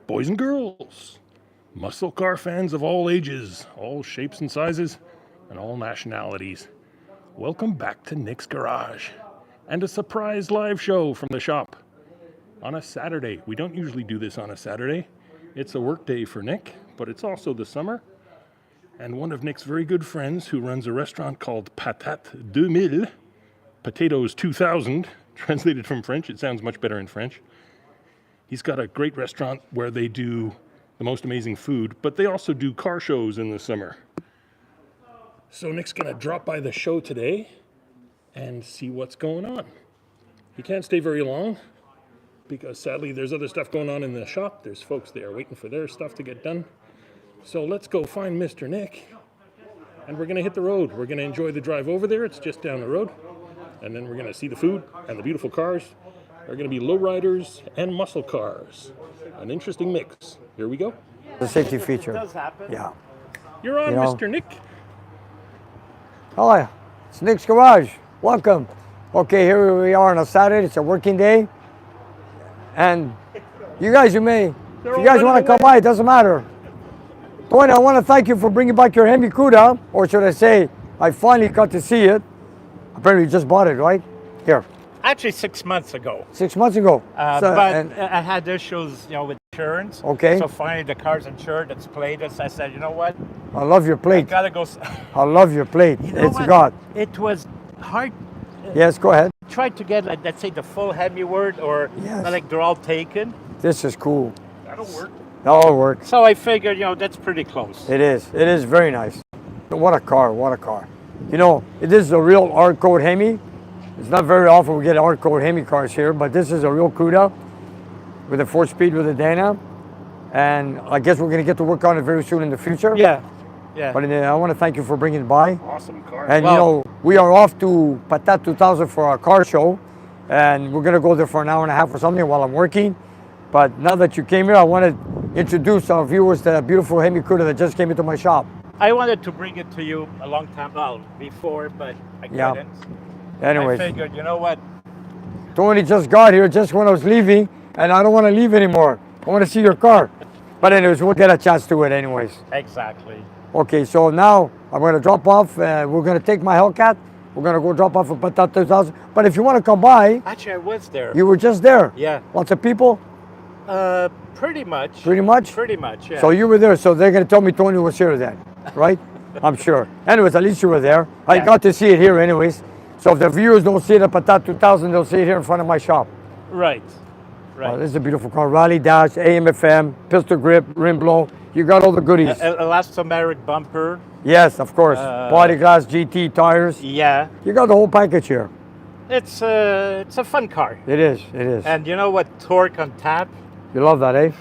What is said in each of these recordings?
Boys and girls, muscle car fans of all ages, all shapes and sizes, and all nationalities, welcome back to Nick's Garage and a surprise live show from the shop on a Saturday. We don't usually do this on a Saturday. It's a work day for Nick, but it's also the summer. And one of Nick's very good friends who runs a restaurant called Patates 2000, Potatoes 2000, translated from French, it sounds much better in French. He's got a great restaurant where they do the most amazing food, but they also do car shows in the summer. So Nick's gonna drop by the show today and see what's going on. He can't stay very long because sadly there's other stuff going on in the shop. There's folks there waiting for their stuff to get done. So let's go find Mr. Nick and we're gonna hit the road. We're gonna enjoy the drive over there. It's just down the road. And then we're gonna see the food and the beautiful cars. They're going to be lowriders and muscle cars. An interesting mix. Here we go. The safety feature. It does happen. Yeah. You're on, Mr. Nick. Hi, it's Nick's Garage. Welcome. Okay, here we are on a Saturday. It's a working day. And you guys, if you guys want to come by, it doesn't matter. Tony, I want to thank you for bringing back your Hemi Cuda, or should I say, I finally got to see it. Apparently you just bought it, right? Here. Actually, 6 months ago. 6 months ago. But I had issues, with insurance. Okay. So finally, the car's insured. It's plated. So I said, you know what? I love your plate. I gotta go. I love your plate. It's what? God. It was hard. Yes, go ahead. Tried to get, like, let's say, the full Hemi word, or Yes. like they're all taken. This is cool. That'll work. That'll work. So I figured, that's pretty close. It is. It is very nice. What a car. What a car. It is a real art code Hemi. It's not very often we get art code Hemi cars here, but this is a real Cuda with a 4-speed with a Dana. And I guess we're going to get to work on it very soon in the future. Yeah. But I want to thank you for bringing it by. Awesome car. And we are off to Patates 2000 for our car show. And we're going to go there for an hour and a half or something while I'm working. But now that you came here, I want to introduce our viewers to that beautiful Hemi Cuda that just came into my shop. I wanted to bring it to you a long time before, but I couldn't. Anyways. I figured, you know what? Tony just got here just when I was leaving, and I don't want to leave anymore. I want to see your car. But anyways, we'll get a chance to it anyways. Exactly. Okay, so now I'm going to drop off. We're going to take my Hellcat. We're going to go drop off at Patates 2000. But if you want to come by... Actually, I was there. You were just there? Yeah. Lots of people? Pretty much. Pretty much? Pretty much, yeah. So you were there, so they're going to tell me Tony was here then, right? I'm sure. Anyways, at least you were there. I got to see it here anyways. So if the viewers don't see it at Patates 2000, they'll see it here in front of my shop. Right. This is a beautiful car. Rally dash, AM, FM, pistol grip, rim blow. You got all the goodies. Elastomeric bumper. Yes, of course. Body glass, GT tires. Yeah. You got the whole package here. It's a fun car. It is. It is. And you know what? Torque on tap. You love that, eh?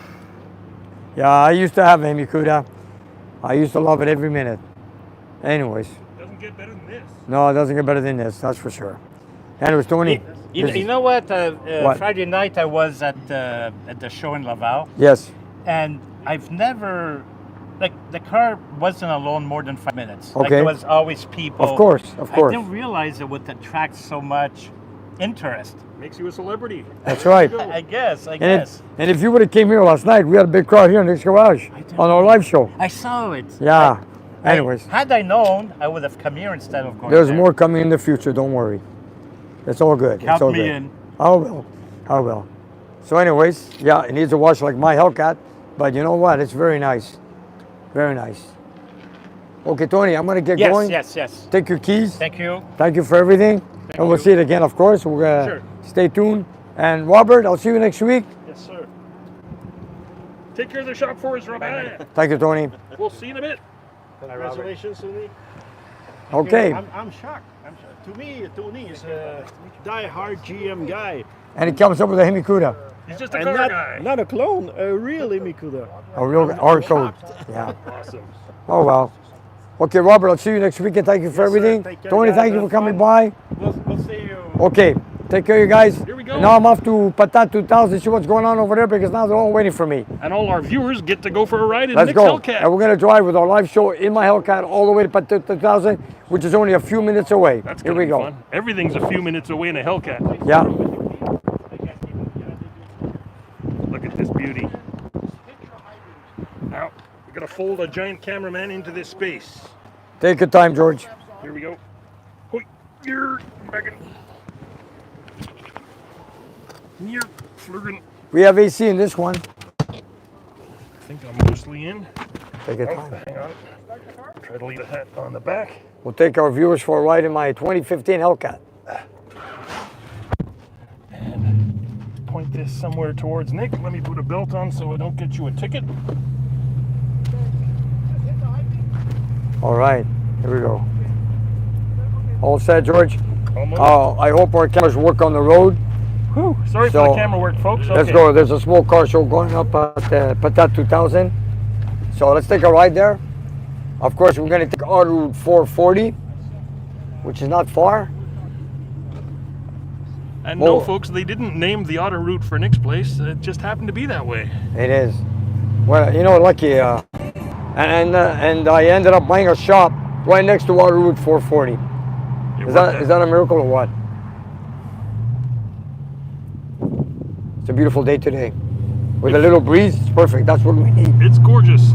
Yeah, I used to have a Hemi Cuda. I used to love it every minute. Anyways. Doesn't get better than this. No, it doesn't get better than this, that's for sure. Anyways, Tony. You know what? Friday night I was at the show in Laval. Yes. And I've never, the car wasn't alone more than 5 minutes. Okay. There was always people. Of course. I didn't realize it would attract so much interest. Makes you a celebrity. That's right. I guess. And if you would have came here last night, we had a big crowd here in Nick's Garage on our live show. I saw it. Yeah. Anyways. Had I known, I would have come here instead of going There's there. more coming in the future, don't worry. It's all good. Count it's all me good. in. I will. So anyways, yeah, it needs a wash like my Hellcat, but you know what? It's very nice. Very nice. Okay, Tony, I'm going to get going. Yes. Take your keys. Thank you. Thank you for everything. And we'll see it again, of course. We're going to stay tuned. And Robert, I'll see you next week. Yes, sir. Take care of the shop for us, Robert. Thank you, Tony. We'll see you in a bit. Congratulations, Tony. Okay. I'm shocked. To me, Tony is a die-hard GM guy. And he comes up with a Hemi Cuda. He's just a car guy. Not a clone, a real Hemi Cuda. A real art code. Yeah. Awesome. Oh, well. Okay, Robert, I'll see you next week and thank you for everything. Take care, Tony, guys. thank you for coming by. We'll see you. Okay, take care, you guys. Here we go. And now I'm off to Patates 2000 to see what's going on over there because now they're all waiting for me. And all our viewers get to go for a ride in Let's Nick's go. Hellcat. And we're going to drive with our live show in my Hellcat all the way to Patates 2000, which is only a few minutes away. That's Here gonna we be go. fun. Everything's a few minutes away in a Hellcat. Yeah. Look at this beauty. Gotta fold a giant cameraman into this space. Take your time, George. Here we go. Hoi, you're back in. You're flirting. We have AC in this one. I think I'm mostly in. Take your Oh, time. hang on. Try to leave the hat on the back. We'll take our viewers for a ride in my 2015 Hellcat. And point this somewhere towards Nick. Let me put a belt on so I don't get you a ticket. All right, here we go. All set, George? Almost. I hope our cameras work on the road. Whew. Sorry So, for the camera work, folks. Let's Okay. go. There's a small car show going up at Patate 2000. So let's take a ride there. Of course, we're going to take our route 440, which is not far. And no, Well- folks, they didn't name the auto route for Nick's place. It just happened to be that way. It is. Well, you know, lucky. And I ended up buying a shop right next to our route 440. It Is worked out. that a miracle or what? It's a beautiful day today. With a little breeze, it's perfect. That's what we need. It's gorgeous.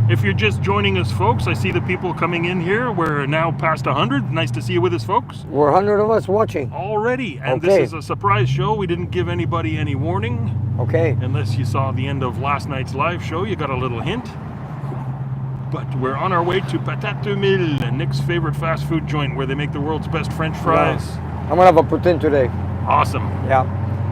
If you're just joining us, folks, I see the people coming in here. We're now past 100. Nice to see you with us, folks. We're 100 of us watching. Already. And Okay. this is a surprise show. We didn't give anybody any warning. Okay. Unless you saw the end of last night's live show, you got a little hint. But we're on our way to Patates 2000, Nick's favorite fast food joint where they make the world's best French fries. I'm gonna have a poutine today. Awesome. Yeah.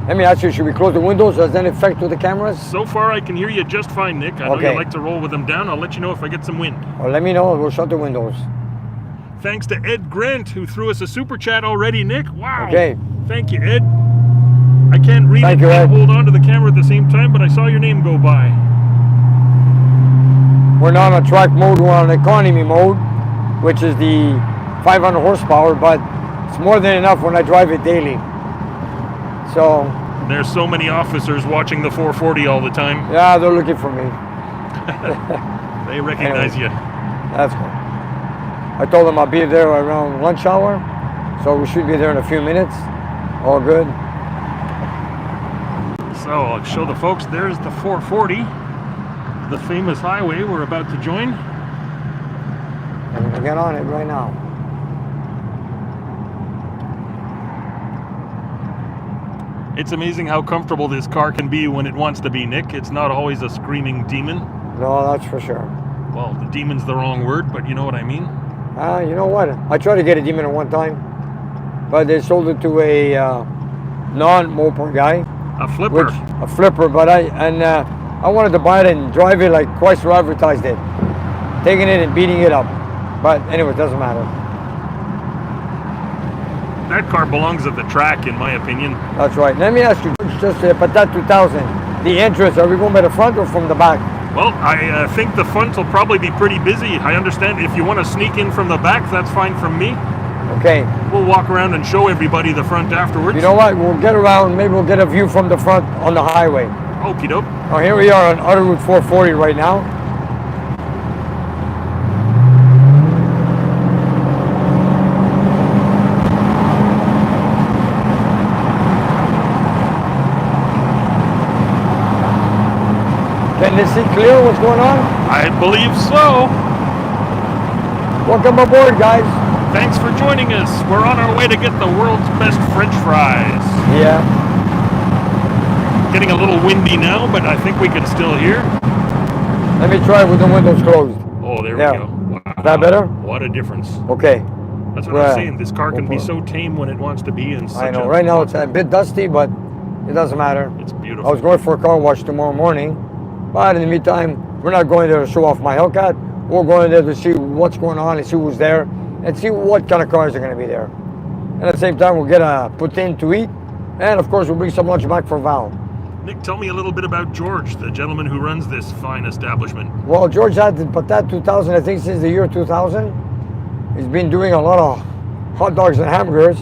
Let me ask you, should we close the windows? Does that affect with the cameras? So far, I can hear you just fine, Nick. I know Okay. you like to roll with them down. I'll let you know if I get some wind. Well, let me know. We'll shut the windows. Thanks to Ed Grant, who threw us a super chat already, Nick. Wow. Okay. Thank you, Ed. I can't read Thank it you, and Ed. hold on to the camera at the same time, but I saw your name go by. We're not on track mode, we're on economy mode, which is the 500 horsepower, but it's more than enough when I drive it daily. So, There's so many officers watching the 440 all the time. yeah, they're looking for me. They recognize you. That's cool. I told them I'll be there around lunch hour, so we should be there in a few minutes. All good. So I'll show the folks, there's the 440, the famous highway we're about to join. I'm gonna get on it right now. It's amazing how comfortable this car can be when it wants to be, Nick. It's not always a screaming demon. No, that's for sure. Well, the demon's the wrong word, but you know what I mean. You know what? I tried to get a demon at one time, but they sold it to a non-Mopar guy, A flipper. a flipper. But I wanted to buy it and drive it like Chrysler advertised it, taking it and beating it up. But anyway, it doesn't matter. That car belongs at the track, in my opinion. That's right. Let me ask you, just Patate 2000, the entrance, are we going by the front or from the back? Well, I think the front will probably be pretty busy. I understand if you want to sneak in from the back, that's fine from me. Okay. We'll walk around and show everybody the front afterwards. You know what? We'll get around. Maybe we'll get a view from the front on the highway. Okie doke. Now here we are on Auto Route 440 right now. Can they see clear what's going on? I believe so. Welcome aboard, guys. Thanks for joining us. We're on our way to get the world's best French fries. Yeah. Getting a little windy now, but I think we can still hear. Let me try it with the windows closed. Oh, there Yeah. we go. Wow. Is that better? What a difference. Okay. That's what Well, I'm saying. This car can be we'll so tame when it wants to be, and such I know. a Right now it's a bit dusty, but it doesn't matter. It's I beautiful. was going for a car wash tomorrow morning, but in the meantime, we're not going there to show off my Hellcat. We're going there to see what's going on and see who's there and see what kind of cars are going to be there. And at the same time, we'll get a poutine to eat, and of course, we'll bring some lunch back for Val. Nick, tell me a little bit about George, the gentleman who runs this fine establishment. Well, George had the Patate 2000, I think, since the year 2000. He's been doing a lot of hot dogs and hamburgers,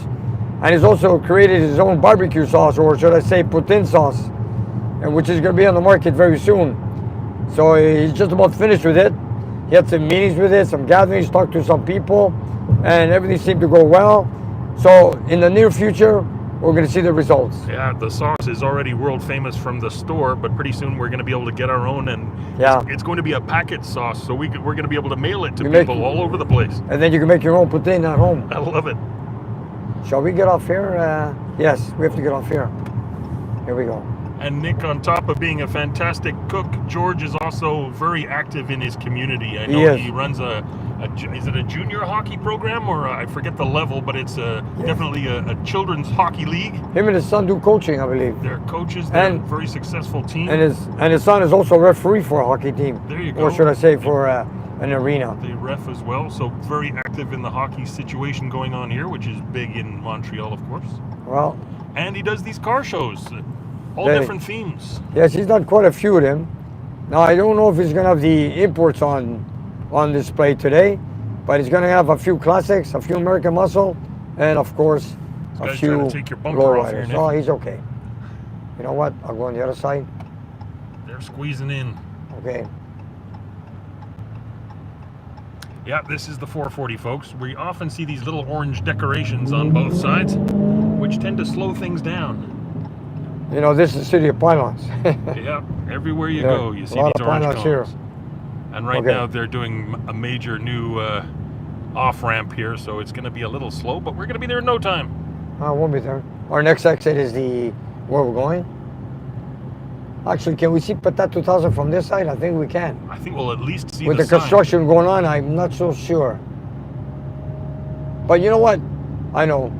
and he's also created his own barbecue sauce, or should I say poutine sauce, and which is going to be on the market very soon. So he's just about finished with it. He had some meetings with it, some gatherings, talked to some people, and everything seemed to go well. So in the near future, we're going to see the results. Yeah, the sauce is already world famous from the store, but pretty soon we're going to be able to get our own, and Yeah. it's going to be a packet sauce, so we're going to be able to mail it to You people make- all over the place. And then you can make your own poutine at home. I love it. Shall we get off here? Yes, we have to get off here. Here we go. And Nick, on top of being a fantastic cook, George is also very active in his community. I He know is. he runs is it a junior hockey program, or I forget the level, but it's definitely a children's hockey league. Him and his son do coaching, I believe. They're coaches, they're a And- very successful team. And his son is also a referee for a hockey team. There you go. Or should I say for an arena. They ref as well, so very active in the hockey situation going on here, which is big in Montreal, of course. Well, And he does these car shows, all They- different themes. yes, he's done quite a few of them. Now, I don't know if he's going to have the imports on display today, but he's going to have a few classics, a few American muscle, and of course, This a guy's few trying to take your bumper off here, lowriders. Nick. Oh, he's okay. You know what? I'll go on the other side. They're squeezing in. Okay. Yeah, this is the 440, folks. We often see these little orange decorations on both sides, which tend to slow things down. You know, this is the city of pylons. Yeah, everywhere you Yeah, go, you a see lot these of orange pylons here. cones. And right Okay. now they're doing a major new off-ramp here, so it's going to be a little slow, but we're going to be there in no time. I won't be there. Our next exit is where we're going. Actually, can we see Patat 2000 from this side? I think we can. I think we'll at least see With the the sign. construction going on, I'm not so sure. But you know what? I know.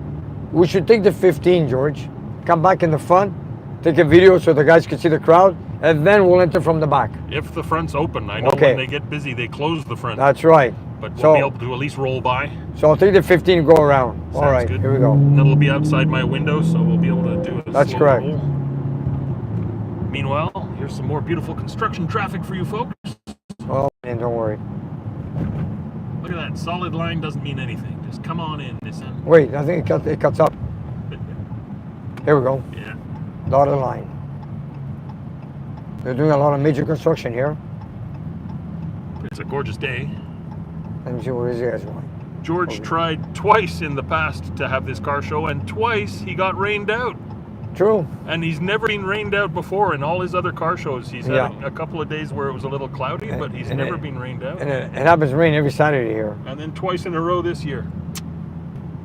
We should take the 15, George. Come back in the front, take a video so the guys can see the crowd, and then we'll enter from the back. If the front's open. I know Okay. when they get busy, they close the front. That's right. But we'll so- be able to at least roll by. So I'll take the 15 and go around. All Sounds right, good. here we go. And it'll be outside my window, so we'll be able to do a That's slow correct. roll. Meanwhile, here's some more beautiful construction traffic for you folks. Oh, and don't worry. Look at that. Solid line doesn't mean anything. Just come on in, Nissan. Wait, I think it cuts up. Here we go. Yeah. Dotted line. They're doing a lot of major construction here. It's a gorgeous day. Let me see where these guys going. George Okay. tried twice in the past to have this car show, and twice he got rained out. True. And he's never been rained out before in all his other car shows. He's Yeah. had a couple of days where it was a little cloudy, but he's and never it- been rained out. And it happens to rain every Saturday here. And then twice in a row this year.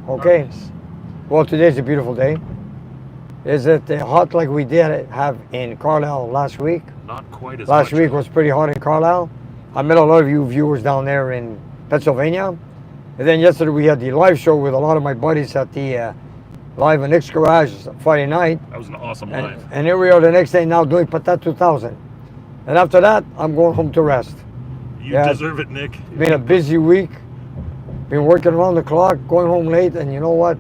Okay. Nice. Well, today's a beautiful day. Is it hot like we did have in Carlisle last week? Not quite as Last much. week was pretty hot in Carlisle. I met a lot of you viewers down there in Pennsylvania. And then yesterday we had the live show with a lot of my buddies at the live in Nick's Garage Friday night. That was an awesome And, live. and here we are the next day now doing Patat 2000. And after that, I'm going home to rest. You yeah. deserve it, Nick. Been a busy week. Been working around the clock, going home late, and you know what?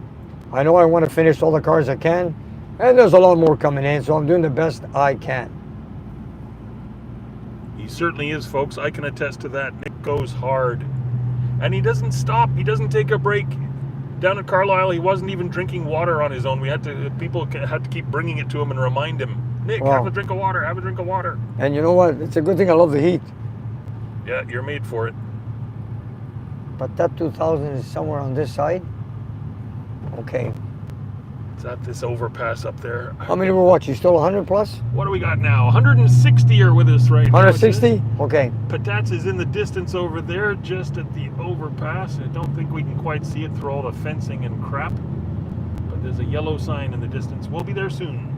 I know I want to finish all the cars I can. And there's a lot more coming in, so I'm doing the best I can. He certainly is, folks. I can attest to that. Nick goes hard. And he doesn't stop. He doesn't take a break. Down at Carlisle, he wasn't even drinking water on his own. People had to keep bringing it to him and remind him, Nick, Wow. have a drink of water, have a drink of water. And you know what? It's a good thing I love the heat. Yeah, you're made for it. But that 2000 is somewhere on this side. Okay. It's at this overpass up there. How many were watching? Still 100 plus? What do we got now? 160 are with us right now. 160? Okay. Patates is in the distance over there, just at the overpass. I don't think we can quite see it through all the fencing and crap. But there's a yellow sign in the distance. We'll be there soon.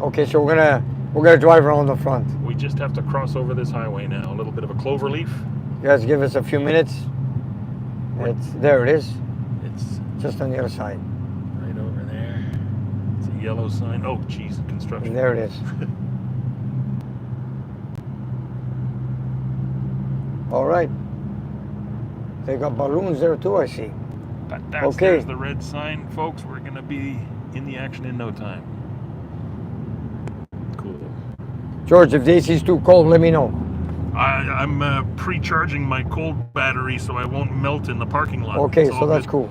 Okay, so we're gonna drive around the front. We just have to cross over this highway now. A little bit of a clover leaf. You guys give us a few minutes. There it is. It's Just on the other side. right over there. It's a yellow sign. Oh, geez, And construction. there it is. All right. They got balloons there too, I see. But that's Okay. there's the red sign, folks. We're gonna be in the action in no time. Cool. George, if the AC's too cold, let me know. I'm pre-charging my cold battery so I won't melt in the parking lot. Okay, It's so all that's good. cool.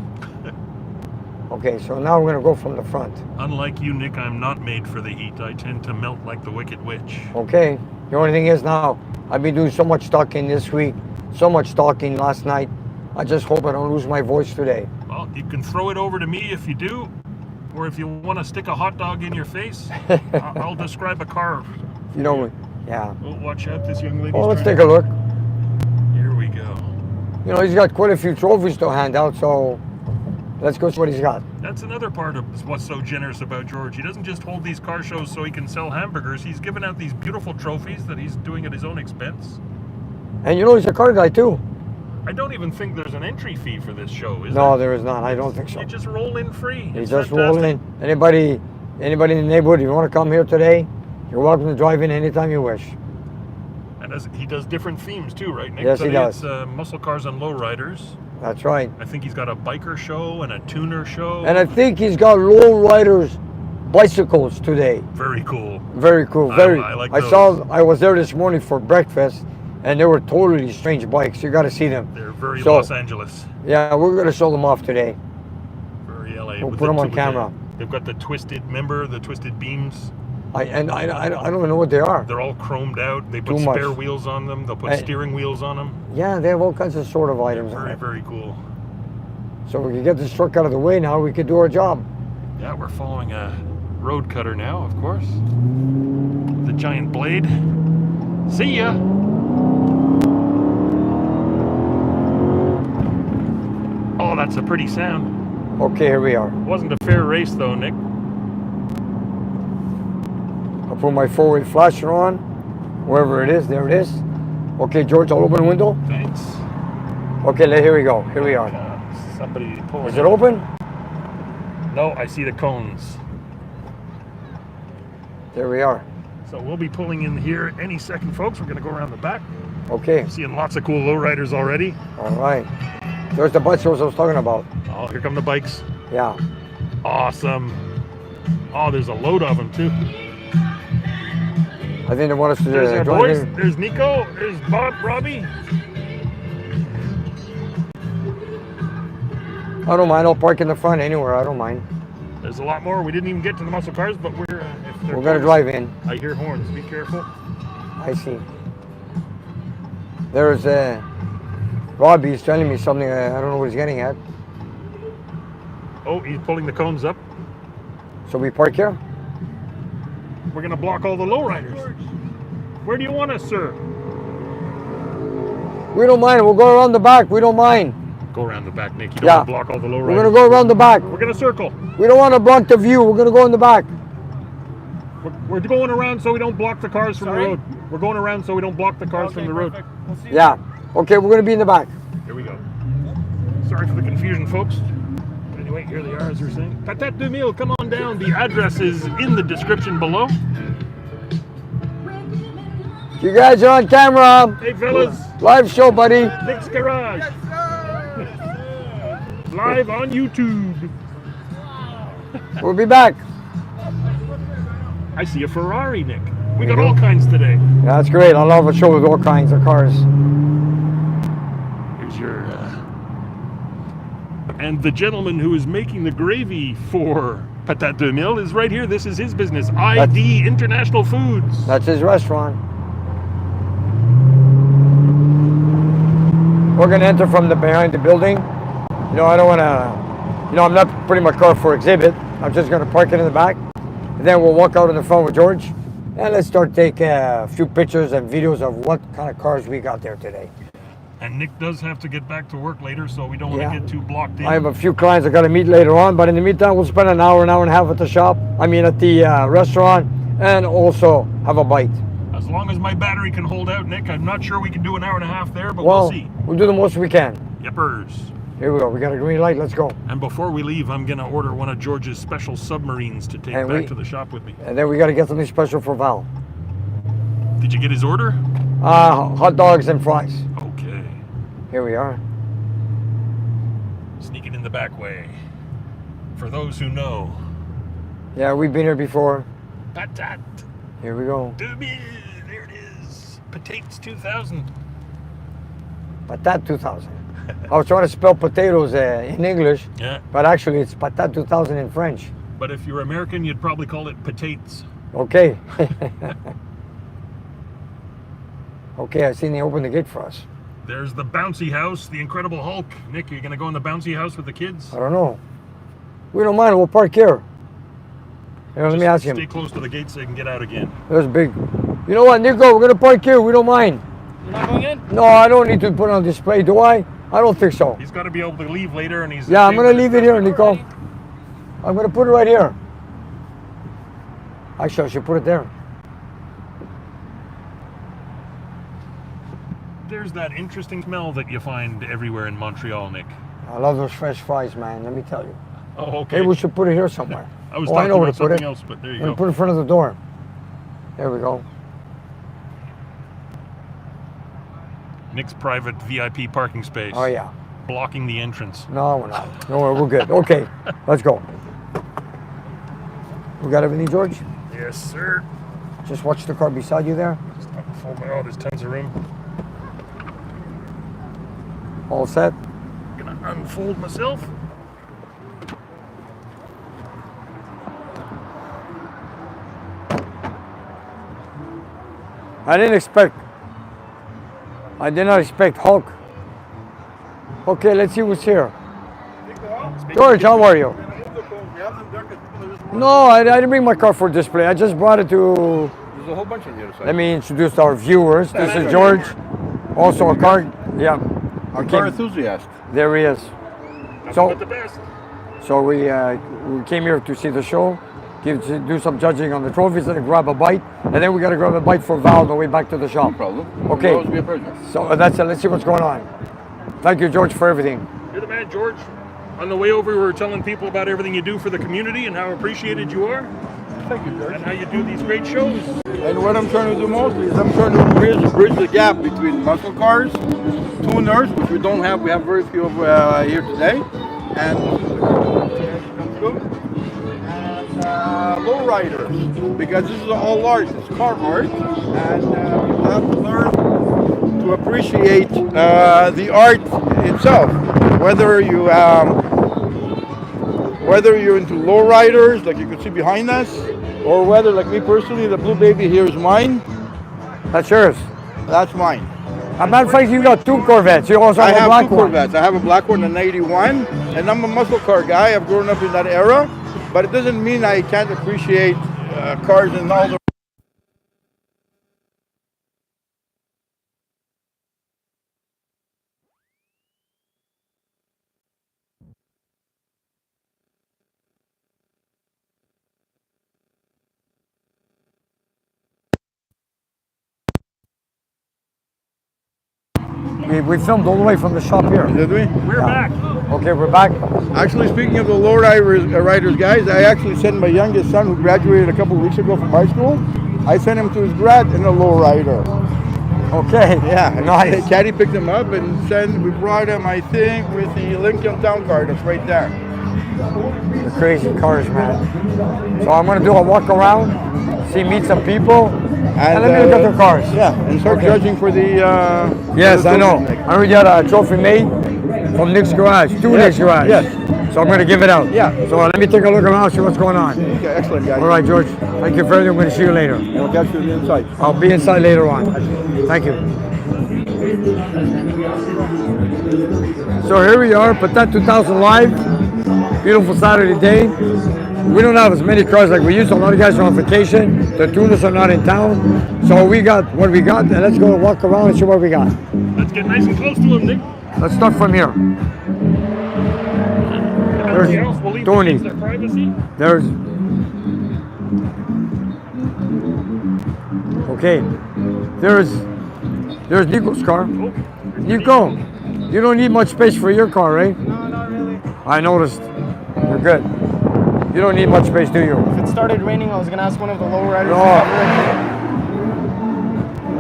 Okay, so now we're gonna go from the front. Unlike you, Nick, I'm not made for the heat. I tend to melt like the Wicked Witch. Okay. The only thing is now, I've been doing so much talking this week, so much talking last night. I just hope I don't lose my voice today. Well, you can throw it over to me if you do. or if you want to stick a hot dog in your face, I'll describe a car. You know, yeah. Oh, watch out, this young lady. Well, let's take a look. Here we go. You know, he's got quite a few trophies to hand out, so let's go see what he's got. That's another part of what's so generous about George. He doesn't just hold these car shows so he can sell hamburgers. He's giving out these beautiful trophies that he's doing at his own expense. And you know, he's a car guy too. I don't even think there's an entry fee for this show, is No, there? there is not. I don't think so. You just roll in free. You It's just fantastic. roll in. Anybody in the neighborhood, if you want to come here today, you're welcome to drive in anytime you wish. And he does different themes too, right, Nick? Yes, he Today does. It's muscle cars and lowriders. That's right. I think he's got a biker show and a tuner show. And I think he's got lowriders bicycles today. Very cool. Very cool. I like those. I was there this morning for breakfast, and they were totally strange bikes. You got to see them. They're very So- Los Angeles. Yeah, we're gonna show them off today. Very LA. We'll With put them on with camera. They've got the twisted beams. I don't even know what they are. They're all chromed out. They put Too much. spare wheels on them. They'll put I- steering wheels on them. Yeah, they have all kinds of sort of items on Very, it. very cool. So we can get this truck out of the way now. We could do our job. Yeah, we're following a road cutter now, of course. The giant blade. See ya. Oh, that's a pretty sound. Okay, here we are. Wasn't a fair race though, Nick. I'll put my forward flasher on, wherever it is. There it is. Okay, George, I'll open the window. Thanks. Okay, here we go. Here we are. Somebody pulling. Is it open? No, I see the cones. There we are. So we'll be pulling in here any second, folks. We're gonna go around the back. Okay, Seeing lots of cool lowriders already. all right. There's the bicycles I was talking about. Oh, here come the bikes. Yeah. Awesome. Oh, there's a load of them too. I think they want us to There's our join boys. in. There's Nico. There's Bob, Robbie. I don't mind. I'll park in the front anywhere. I don't mind. There's a lot more. We didn't even get to the muscle cars, but if they're We're gonna close- drive in. I hear horns. Be careful. I see. There's Robbie's telling me something. I don't know what he's getting at. Oh, he's pulling the cones up. So we park here. We're gonna block all the lowriders. Where do you want us, sir? We don't mind. We'll go around the back. We don't mind. Go around the back, Nick. You don't Yeah. want to block all the lowriders. We're gonna go around the back. We're gonna circle. We don't want to block the view. We're gonna go in the back. We're going around so we don't block the cars from the road. We're going around so we don't block the cars from the road. Yeah. Okay, we're gonna be in the back. Here we go. Sorry for the confusion, folks. But anyway, here they are, as we're saying. Patate 2000, come on down. The address is in the description below. You guys are on camera. Hey, fellas. Live show, buddy. Nick's Garage. Live on YouTube. We'll be back. I see a Ferrari, Nick. We got all kinds today. Yeah, that's great. I love a show with all kinds of cars. Here's your... And the gentleman who is making the gravy for Patate 2000 is right here. This is his business. ID International Foods. That's his restaurant. We're gonna enter from the behind the building. You know, I don't wanna, you know, I'm not putting my car for exhibit. I'm just gonna park it in the back. And then we'll walk out in the front with George. And let's start taking a few pictures and videos of what kind of cars we got there today. And Nick does have to get back to work later, so we don't want Yeah. to get too blocked in. I have a few clients I got to meet later on, but in the meantime, we'll spend an hour and a half at the shop. I mean, at the restaurant, and also have a bite. As long as my battery can hold out, Nick, I'm not sure we can do an hour and a half there, but we'll Well, see. we'll do the most we can. Yepers. Here we go. We got a green light. Let's go. And before we leave, I'm going to order one of George's special submarines to take And back we- to the shop with me. And then we got to get something special for Val. Did you get his order? Hot dogs and fries. Okay. Here we are. Sneaking in the back way. For those who know. Yeah, we've been here before. Patate Here we go. 2000. There it is. Patates 2000. Patat 2000. I was trying to spell potatoes in English, Yeah. but actually it's Patat 2000 in French. But if you're American, you'd probably call it patates. Okay. Okay, I seen they opened the gate for us. There's the bouncy house, the Incredible Hulk. Nick, are you going to go in the bouncy house with the kids? I don't know. We don't mind. We'll park here. Here, let me ask him. Stay close to the gate so you can get out again. There's big. You know what, Nico? We're gonna park here. We don't mind. You're not going in? No, I don't need to put it on display, do I? I don't think so. He's got to be able to leave later, and he's. Yeah, I'm gonna leave it here, Nico. I'm gonna put it right here. Actually, I should put it there. There's that interesting smell that you find everywhere in Montreal, Nick. I love those fresh fries, man. Let me tell you. Oh, okay. Maybe we should put it here somewhere. I was I talking know where about to put something it. else, but there you I'm gonna go. put it in front of the door. There we go. Nick's private VIP parking space. Oh yeah. Blocking the entrance. No, we're not. No, we're good. Okay, let's go. We got everything, George? Yes, sir. Just watch the car beside you there. Just unfold my. Oh, there's tons of room. All set? Gonna unfold myself. I did not expect Hulk. Okay, let's see what's here. George, how are you? No, I didn't bring my car for display. I just brought it to. There's a whole bunch on the other side. Let me introduce our viewers. This is George, also a car. Yeah, A car enthusiast. there he is. Nothing So- but the best. So we came here to see the show, do some judging on the trophies, and grab a bite, and then we got to grab a bite for Val on the way back to the shop. No problem. Okay. It'll always be a pleasure. So that's it. Let's see what's going on. Thank you, George, for everything. You're the man, George. On the way over, we were telling people about everything you do for the community and how appreciated you are, Thank you, George. and how you do these great shows. And what I'm trying to do mostly is I'm trying to bridge the gap between muscle cars, tuners, which we don't have. We have very few of here today, and lowriders, because this is all art. It's car art, and you have to learn to appreciate the art itself. Whether you're into lowriders, like you can see behind us, or whether, like me personally, the blue baby here is mine. That's yours. That's mine. As a matter of fact, you got two Corvettes. You also I have a have black two one. Corvettes. I have a black one in '81, and I'm a muscle car guy. I've grown up in that era, but it doesn't mean I can't appreciate cars and all the. We filmed all the way from the shop here. Did we? We're back. Okay, we're back. Actually, speaking of the lowriders guys, I actually sent my youngest son, who graduated a couple of weeks ago from high school. I sent him to his grad in a lowrider. Okay. Yeah, Nice. Caddy picked him up and we brought him, I think, with the Lincoln Town Car that's right there. The crazy cars, man. So I'm gonna do a walk around, meet some people, and let me look at their cars. Yeah, and start Okay. judging for the. Yes, for the I know. trophy. I already got a trophy made from Nick's garage, two Yes, Nick's garage. yes. So I'm gonna give it out. Yeah. So let me take a look around, see what's going on. Okay, excellent, guys. All right, George. Thank you for everything. I'm gonna see you later. And we'll catch you on the inside. I'll be inside later on. Thank you. So here we are, Patates 2000 live. Beautiful Saturday day. We don't have as many cars like we used to. A lot of guys are on vacation. The tuners are not in town. So we got what we got, and let's go walk around and see what we got. Let's get nice and close to him, Nick. Let's start from here. Everything else, we'll leave Tony. their privacy. There's. Okay. There's Nico's car. Oh, Nico, you don't need much space for your car, right? No, not really. I noticed. You're good. You don't need much space, do you? If it started raining, I was gonna ask one of the lowriders to No.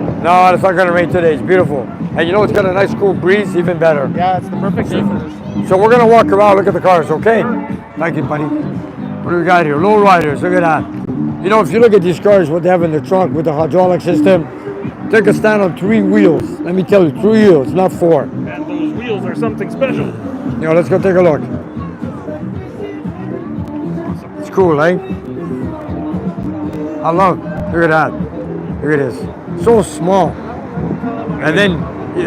cover No, it's not gonna rain today. It's beautiful. And you know it's got a nice cool breeze, even better. it. Yeah, it's the perfect day for this. So we're gonna walk around, look at the cars, okay? Thank you, buddy. What do we got here? Lowriders, look at that. You know, if you look at these cars, what they have in the trunk with the hydraulic system, take a stand on 3 wheels. Let me tell you, 3 wheels, not 4. and those wheels are something special. You know, let's go take a look. It's cool, eh? I love, look at that. Look at this. So small. And then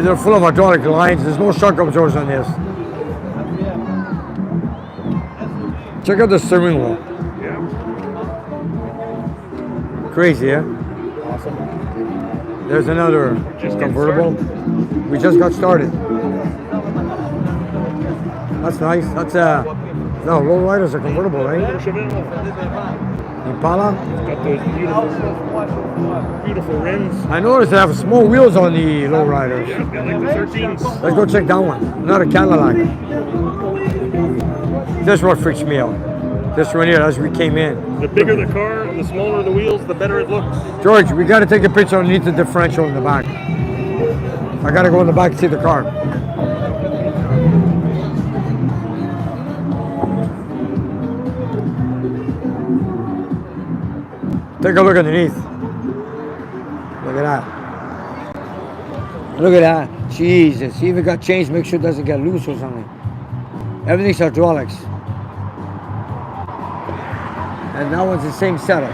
they're full of hydraulic lines. There's no shock absorbers on this. Check out the steering wheel. Yeah. Crazy, yeah? Awesome. There's another Just getting convertible. We just got started. That's nice. That's no, lowriders are convertible, right? Impala. Got those beautiful rims. I noticed they have small wheels on the lowriders. Yeah, they like the 13s. Let's go check that one. Another Cadillac. This one freaks me out. This one here, as we came in. The bigger the car, the smaller the wheels, the better it looks. George, we got to take a picture underneath the differential in the back. I got to go in the back and see the car. Take a look underneath. Look at that. Look at that. Jesus. He even got changed. Make sure it doesn't get loose or something. Everything's hydraulics. And that one's the same setup.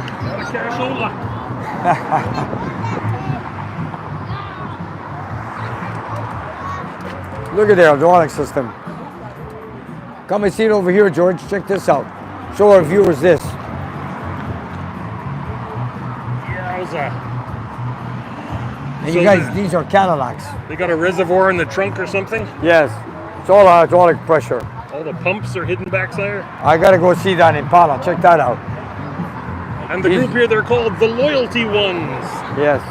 Look at the hydraulic system. Come and see it over here, George. Check this out. Show our viewers this. And you guys, these are Cadillacs. They got a reservoir in the trunk or something? Yes. It's all hydraulic pressure. All the pumps are hidden back there. I gotta go see that Impala. Check that out. And the group here, they're called the Loyalty Ones. Yes.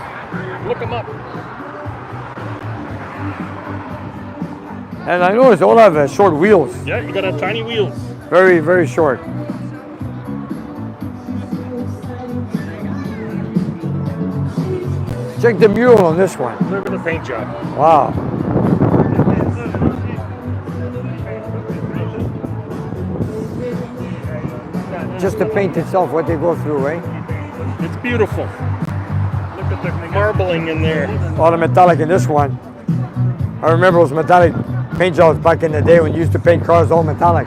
Look them up. And I noticed they all have short wheels. Yeah, you gotta have tiny wheels. Very, very short. Check the mural on this one. Look at the paint job. Wow. Just the paint itself, what they go through, right? It's beautiful. Look at the marbling in there. All the metallic in this one. I remember those metallic paint jobs back in the day when you used to paint cars all metallic.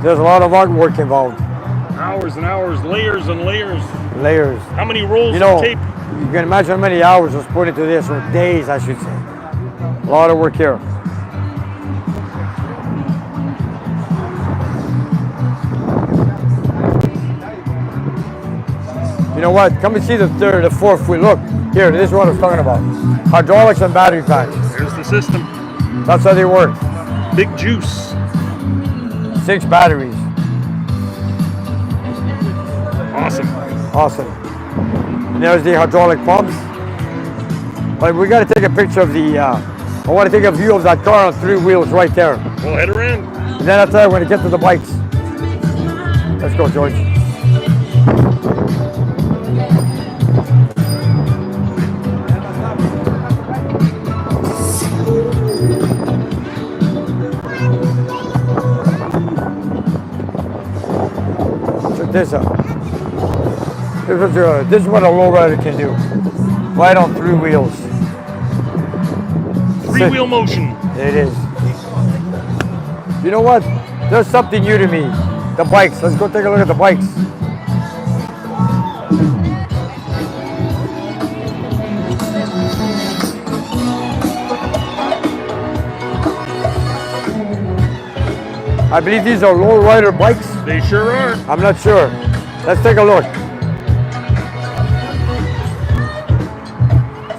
There's a lot of artwork involved. Hours and hours, layers and layers. Layers. How many rolls You of know, tape? you can imagine how many hours was put into this, or days, I should say. A lot of work here. You know what? Come and see the third, the fourth wheel. Look, here, this is what I was talking about. Hydraulics and battery packs. There's the system. That's how they work. Big juice. 6 batteries. Awesome. Awesome. And there's the hydraulic pumps. But we got to take a picture of the, I want to take a view of that car on 3 wheels right there. We'll head around. And then after that, we're going to get to the bikes. Let's go, George. Check this out. This is what a lowrider can do. Right on 3 wheels. 3-wheel motion. It is. You know what? There's something new to me. The bikes. Let's go take a look at the bikes. I believe these are lowrider bikes. They sure are. I'm not sure. Let's take a look.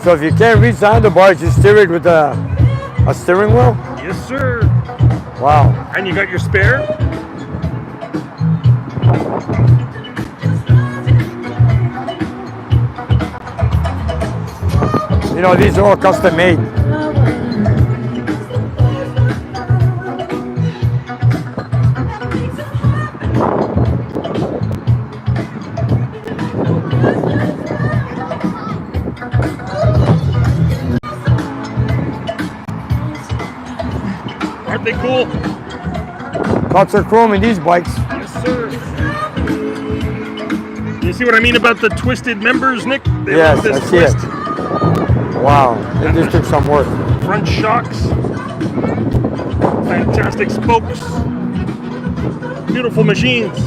So if you can't reach the handlebars, you steer it with a steering wheel? Yes, sir. Wow. And you got your spare? You know, these are all custom made. Aren't they cool? Lots of chrome in these bikes. Yes, sir. You see what I mean about the twisted members, Nick? They Yes, love this I see it. twist. Wow, they just took some work. Front shocks. Fantastic spokes. Beautiful machines.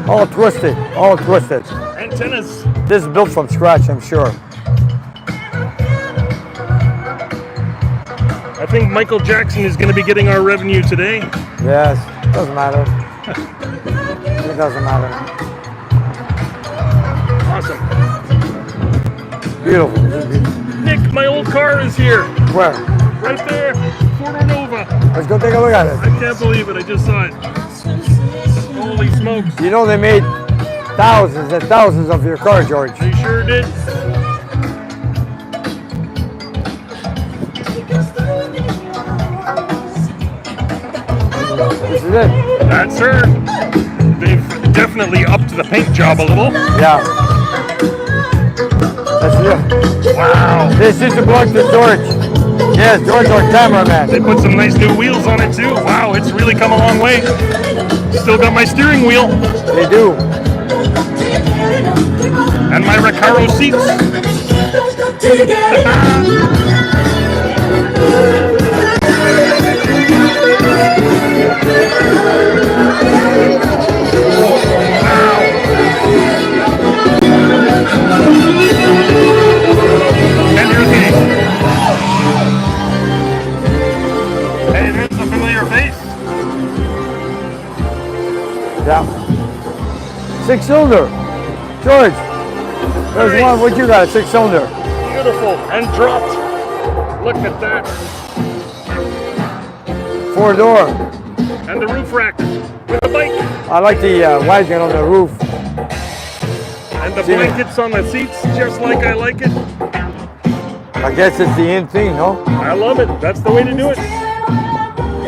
All twisted, all twisted. Antennas. This is built from scratch, I'm sure. think Michael Jackson is going to be getting our revenue today? Yes, doesn't matter. It doesn't matter. Awesome. Beautiful. Nick, my old car is here. Where? Right there. Porto Nova. Let's go take a look at I it. can't believe it. I just saw it. Holy smokes. You know they made thousands and thousands of your car, George. They sure did. This is it. That's her. They've definitely upped the paint job a little. Yeah. That's it. Wow. This is the block to George. Yes, George, our cameraman. They put some nice new wheels on it too. Wow, it's really come a long way. Still got my steering wheel They do. and my Recaro seats. And here's the Hey, there's a familiar face. Yeah. 6-cylinder. George, there's one. What you got? A 6-cylinder. Beautiful and dropped. Look at that. 4-door. And the roof rack with the bike. I like the wagon on the roof. And the See it? blankets on the seats, just like I like it. I guess it's the in thing, no? I love it. That's the way to do it.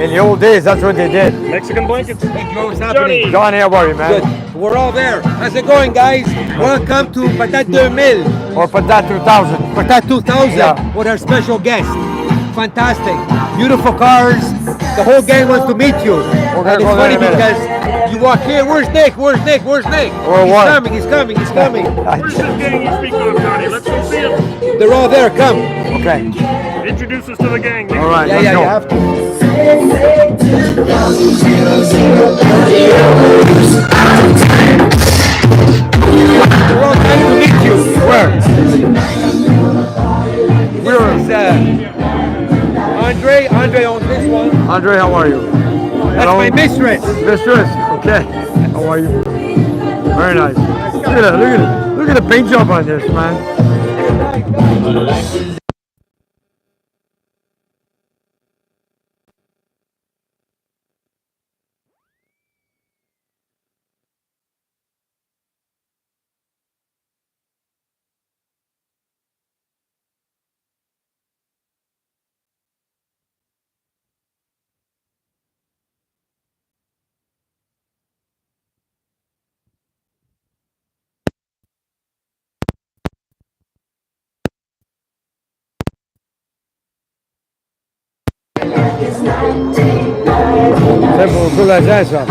In the old days, that's what they did. Mexican blankets. Hey, Joe, what's Johnny. happening? Johnny, how are you, man? Good. We're all there. How's it going, guys? Welcome to Patate 2000. Or Patat 2000. Patate 2000 Yeah. with our special guest. Fantastic. Beautiful cars. The whole gang wants to meet you. gonna And it's go there funny in a minute. because you walk here. Where's Nick? Where's Nick? Where's Nick? Or he's what? coming. He's coming. He's coming. Where's this gang you speak of, Johnny? Let's go see them. They're all there. Come. Okay. Introduce us to the gang. Nick. All right, Yeah, let's yeah, go. you have to. They're all trying to meet you. Where? This is Andre. Andre owns this one. Andre, how are you? That's my mistress. Mistress. Okay. How are you? Very nice. Look at that. Look at it. Look at the paint job on this, man. Simple, cool as that, son.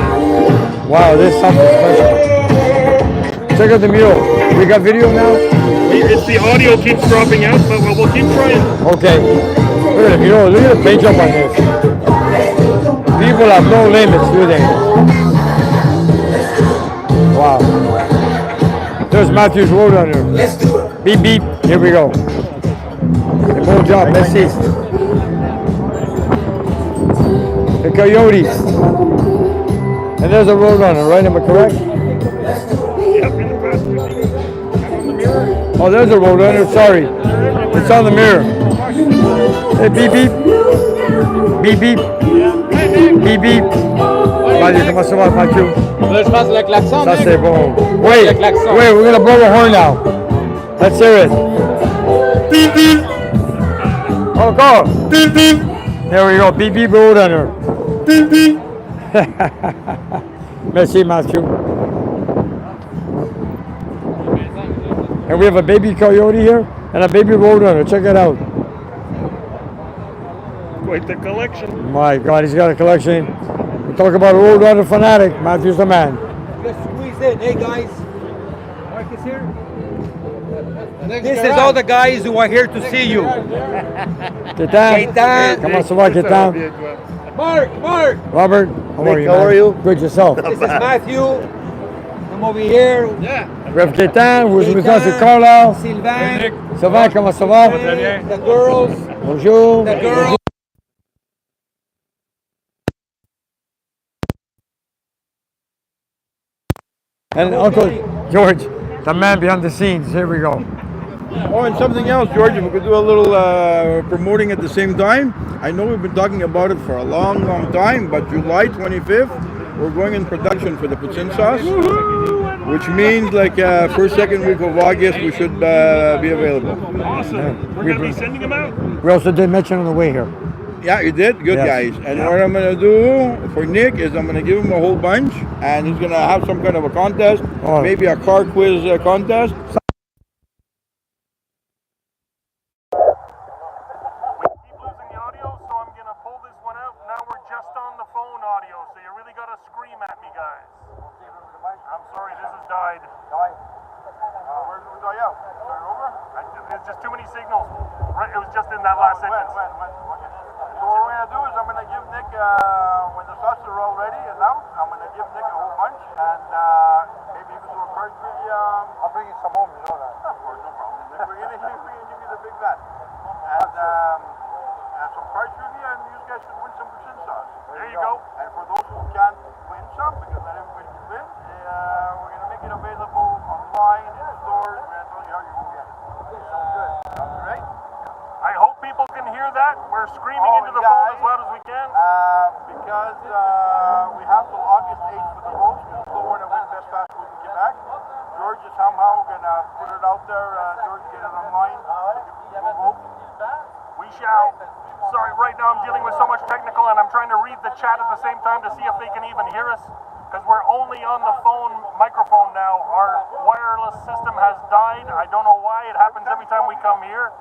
Wow, this is something special. Check out the mule. We got video now? It's the audio keeps dropping out, but we'll keep trying. Okay. Look at the mule. Look at the paint job on this. People have no limits, do they? Wow. There's Matthew's Roadrunner. Let's do it. Beep, beep. Here we go. Good job. Let's see. The Coyote. And there's a Roadrunner, right? Am I correct? Yep, in the passenger seat. And on the mirror. Oh, there's a Roadrunner. Sorry. It's on the mirror. Hey, beep, beep. Beep, beep. Beep, beep. Vas-y, comment ça va, Mathieu? Là, je pense le klaxon. Ça, mec. c'est bon. Wait, Le klaxon. wait, we're gonna blow the horn now. Let's hear it. Beep, beep. Encore. Beep, beep. There we go. Beep, beep, Roadrunner. Beep, beep. Merci, Mathieu. And we have a baby coyote here and a baby Roadrunner. Check it out. Quite the collection. My God, he's got a collection. We talk about a Roadrunner fanatic. Matthew's the man. Let's squeeze in. Hey, guys. Mark is here. This is all the guys who are here to see you. Kétan. Kétan. Comment ça va, Kétan? Mark. Robert, how are you? how man? are you? Good yourself. This is Matthew. Come over here. We have Kétan, who's with us at Carlisle. Sylvain. Sylvain, comment ça va? The girls. Bonjour. The girls. And Uncle George, the man behind the scenes. Here we go. Oh, and something else, George, if we could do a little promoting at the same time. I know we've been talking about it for a long, long time, but July 25th, we're going in production for the poutine sauce, which means like first, second week of August, we should be available. Awesome. We're going to be sending them out. We also did mention on the way here. Yeah, you did? Good, Yes. guys. And what I'm going to do for Nick is I'm going to give him a whole bunch, and he's going to have some kind of a contest, Oh. maybe a car quiz contest. We keep losing the audio, so I'm going to pull this one out. Now we're just on the phone audio, so you really got to scream at me, guys. I'm sorry, this has died. Where's the die out? Start over? There's just too many signals. Right, it was just in that last sentence. Okay. So what we're going to do is I'm going to give Nick, when the sauces are all ready and out, I'm going to give Nick a whole bunch, and maybe even do a card trivia. I'll bring you some home, you know that. Of course, no problem. We're going to give you the big bet. And some card trivia, and you guys should win some poutine sauce. There you go. And for those who can't win some, because not everybody can win, we're going to make it available online, in stores. We're going to tell you how you can get it. Sounds good. Sounds great. I hope people can hear that. We're screaming into the phone as loud as we can. Because we have till August 8th for the votes, because Lower to win Best Fast Food in Quebec. George is somehow going to put it out there. George, get it online. People vote. We shall. Sorry, right now I'm dealing with so much technical, and I'm trying to read the chat at the same time to see if they can even hear us, because we're only on the phone microphone now. Our wireless system has died. I don't know why. It happens every time we come here.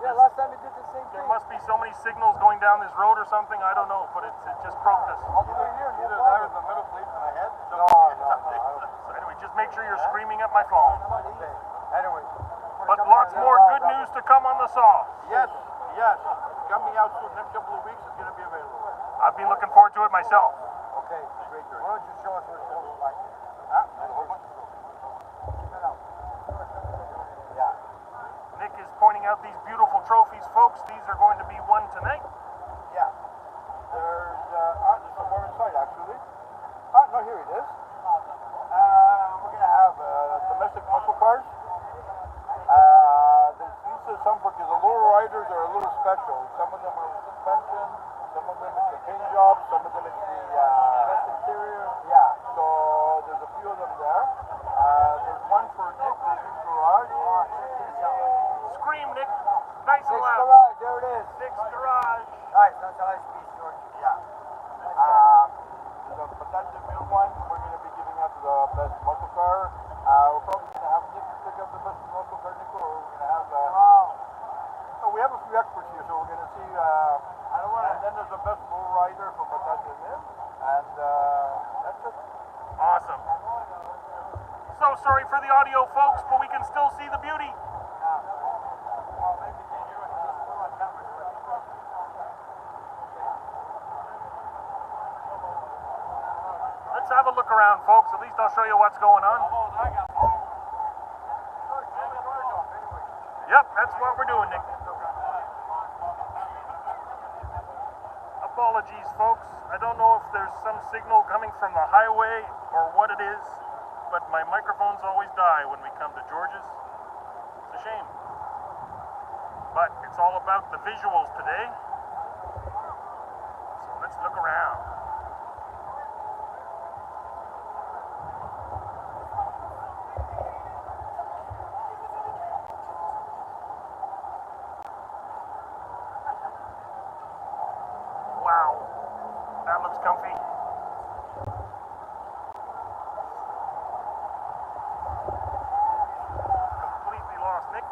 Yeah, last time we did the same There must be so many signals going down this road or something. I don't know, but it just broke us. Either that or the middle plate in the head. No. So anyway, just make sure you're screaming at my phone. Anyway. But lots more good news to come on the sauce. Yes. Coming out soon. Next couple of weeks, it's going to be available. I've been looking forward to it myself. Okay, great, George. Why don't you show us what it looks like? There's a whole bunch of those. Yeah. Nick is pointing out these beautiful trophies, folks. These are going to be won tonight. Yeah. There's some more inside, actually. No, here it is. We're going to have domestic muscle cars. These are some because the lowriders are a little special. Some of them are with suspension, some of them it's the paint job, some of them it's the interior. Yeah, so there's a few of them there. There's one for Nick, for Nick's garage. Scream, Nick. Nice and loud. Garage, there it is. Nick's garage. Nice, that's a nice piece, George. Yeah. The Patates mill one, we're going to be giving out to the best muscle car. We're probably going to have Nick pick up the best muscle car, Nick, or we're going to have... we have a few experts here, so we're going to see... and then there's the best lowrider from Patates mill, and that's it. Awesome. So sorry for the audio, folks, but we can still see the beauty. Let's have a look around, folks. At least I'll show you what's going on. Yep, that's what we're doing, Nick. Apologies, folks. I don't know if there's some signal coming from the highway or what it is, but my microphones always die when we come to George's. It's a shame. But it's all about the visuals today. So let's look around. Wow, that looks comfy. Completely lost, Nick.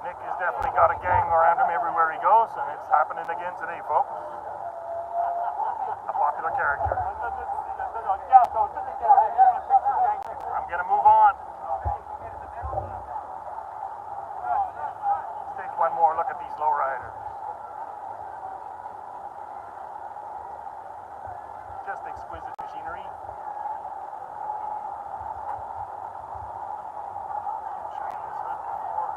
Nick has definitely got a gang around him everywhere he goes, and it's happening again today, folks. A popular character. I'm gonna move on. Let's take one more look at these lowriders. Just exquisite machinery. Show you this hood before.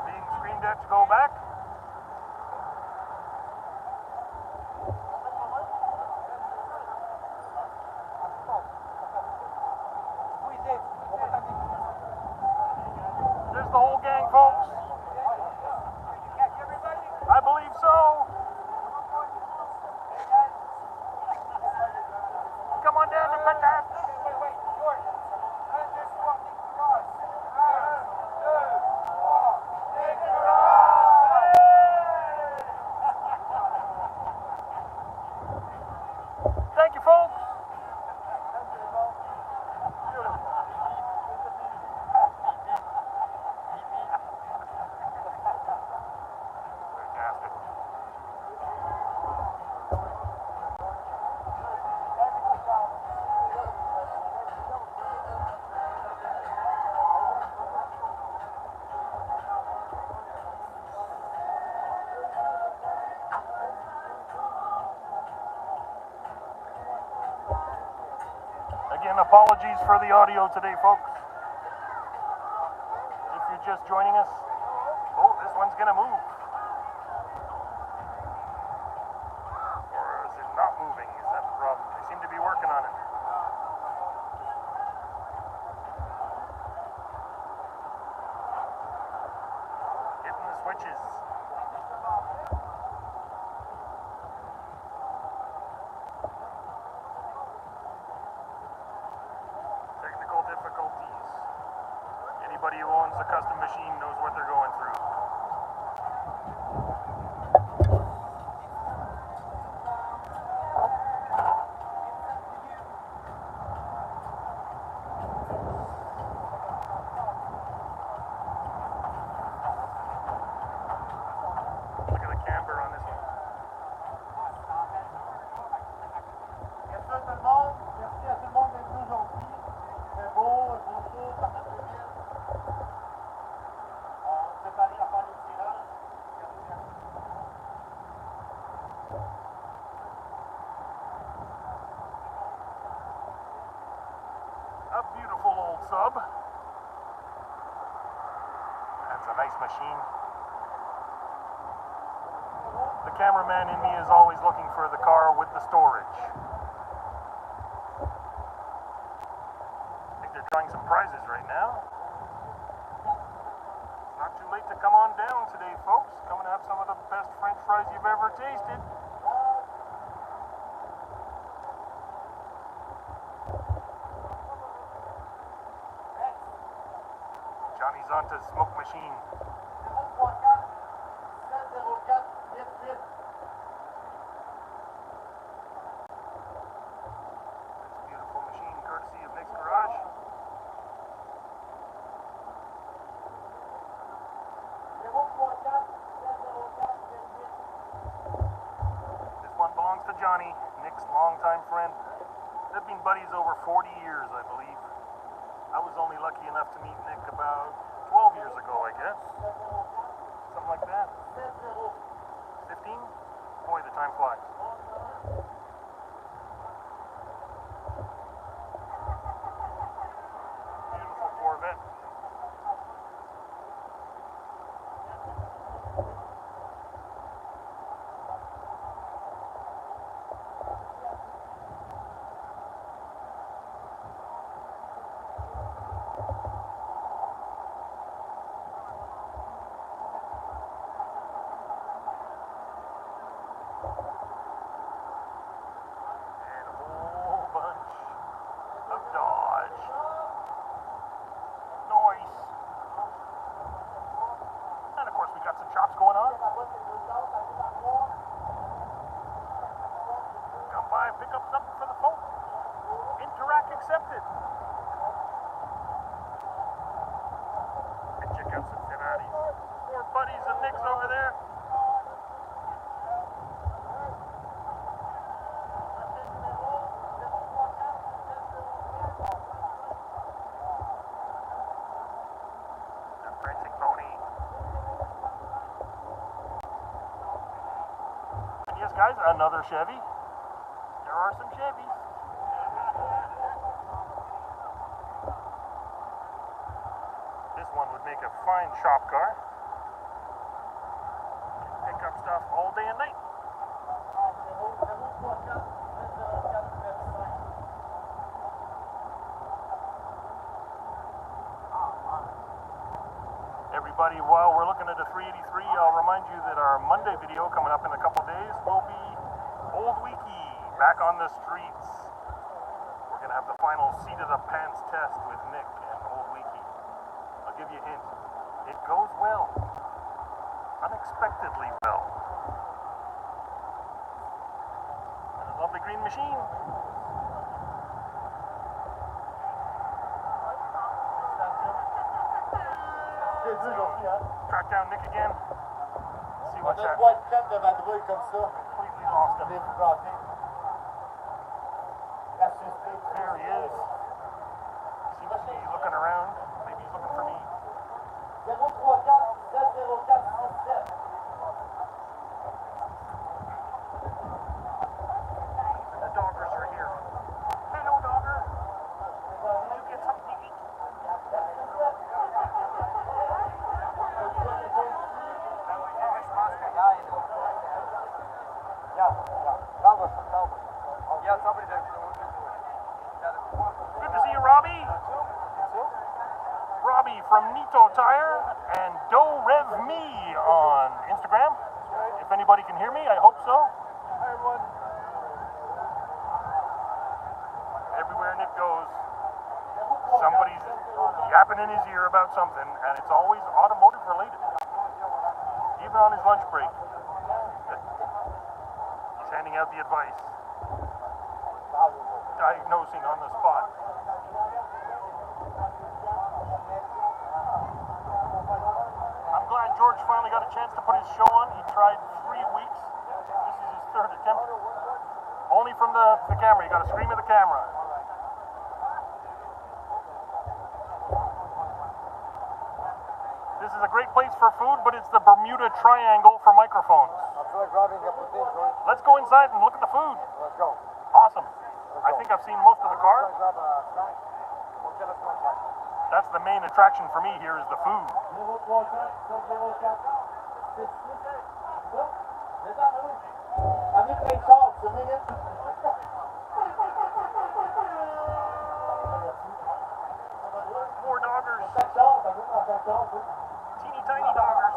Being screamed at to go back. There's the whole gang, folks. I believe so. Come on down to Patates. Thank you, folks. Fantastic. Again, apologies for the audio today, folks. If you're just joining us, oh, this one's gonna move. Or is it not moving? Is that the problem? They seem to be working on it. Hitting the switches. Technical difficulties. Anybody who owns a custom machine knows what they're going through. Look at the camber on this one. Merci à tout le monde. Merci à tout le monde d'être venu aujourd'hui. C'est beau, bonjour, ça va très bien. On s'est allé à faire le tirage. A beautiful old sub. That's a nice machine. The cameraman in me is always looking for the car with the storage. I think they're trying some prizes right now. It's not too late to come on down today, folks. Come and have some of the best French fries you've ever tasted. Johnny's onto smoke machine. 034 704 88. It's a beautiful machine, courtesy of Nick's Garage. This one belongs to Johnny, Nick's longtime friend. They've been buddies over 40 years, I believe. I was only lucky enough to meet Nick about 12 years ago, I guess. Something like that. 15? Boy, the time flies. Beautiful Corvette. guys. Another Chevy. There are some Chevys. This one would make a fine shop car. Pick up stuff all day and night. Everybody, while we're looking at the 383, I'll remind you that our Monday video coming up in a couple days will be Old Weekie, back on the streets. We're going to have the final seat of the pants test with Nick and Old Weekie. I'll give you a hint. It goes well. Unexpectedly well. And a lovely green machine. Track down Nick again. See what's happening. Completely lost him. There he is. Seems to be looking around. Maybe he's looking for me. The doggers are here. Hello, dogger. Did you get something to eat? Good to see you, Robbie. Robbie from Nito Tire and Do Rev Me on Instagram. If anybody can hear me, I hope so. Hi, everyone. Everywhere Nick goes, somebody's yapping in his ear about something, and it's always automotive related. Even on his lunch break, he's handing out the advice, diagnosing on the spot. I'm glad George finally got a chance to put his show on. He tried 3 weeks. This is his third attempt. Only from the camera. You got to scream at the camera. This is a great place for food, but it's the Bermuda Triangle for microphones. Let's go inside and look at the food. Let's go. Awesome. I think I've seen most of the car. That's the main attraction for me here is the food. More doggers. Teeny tiny doggers.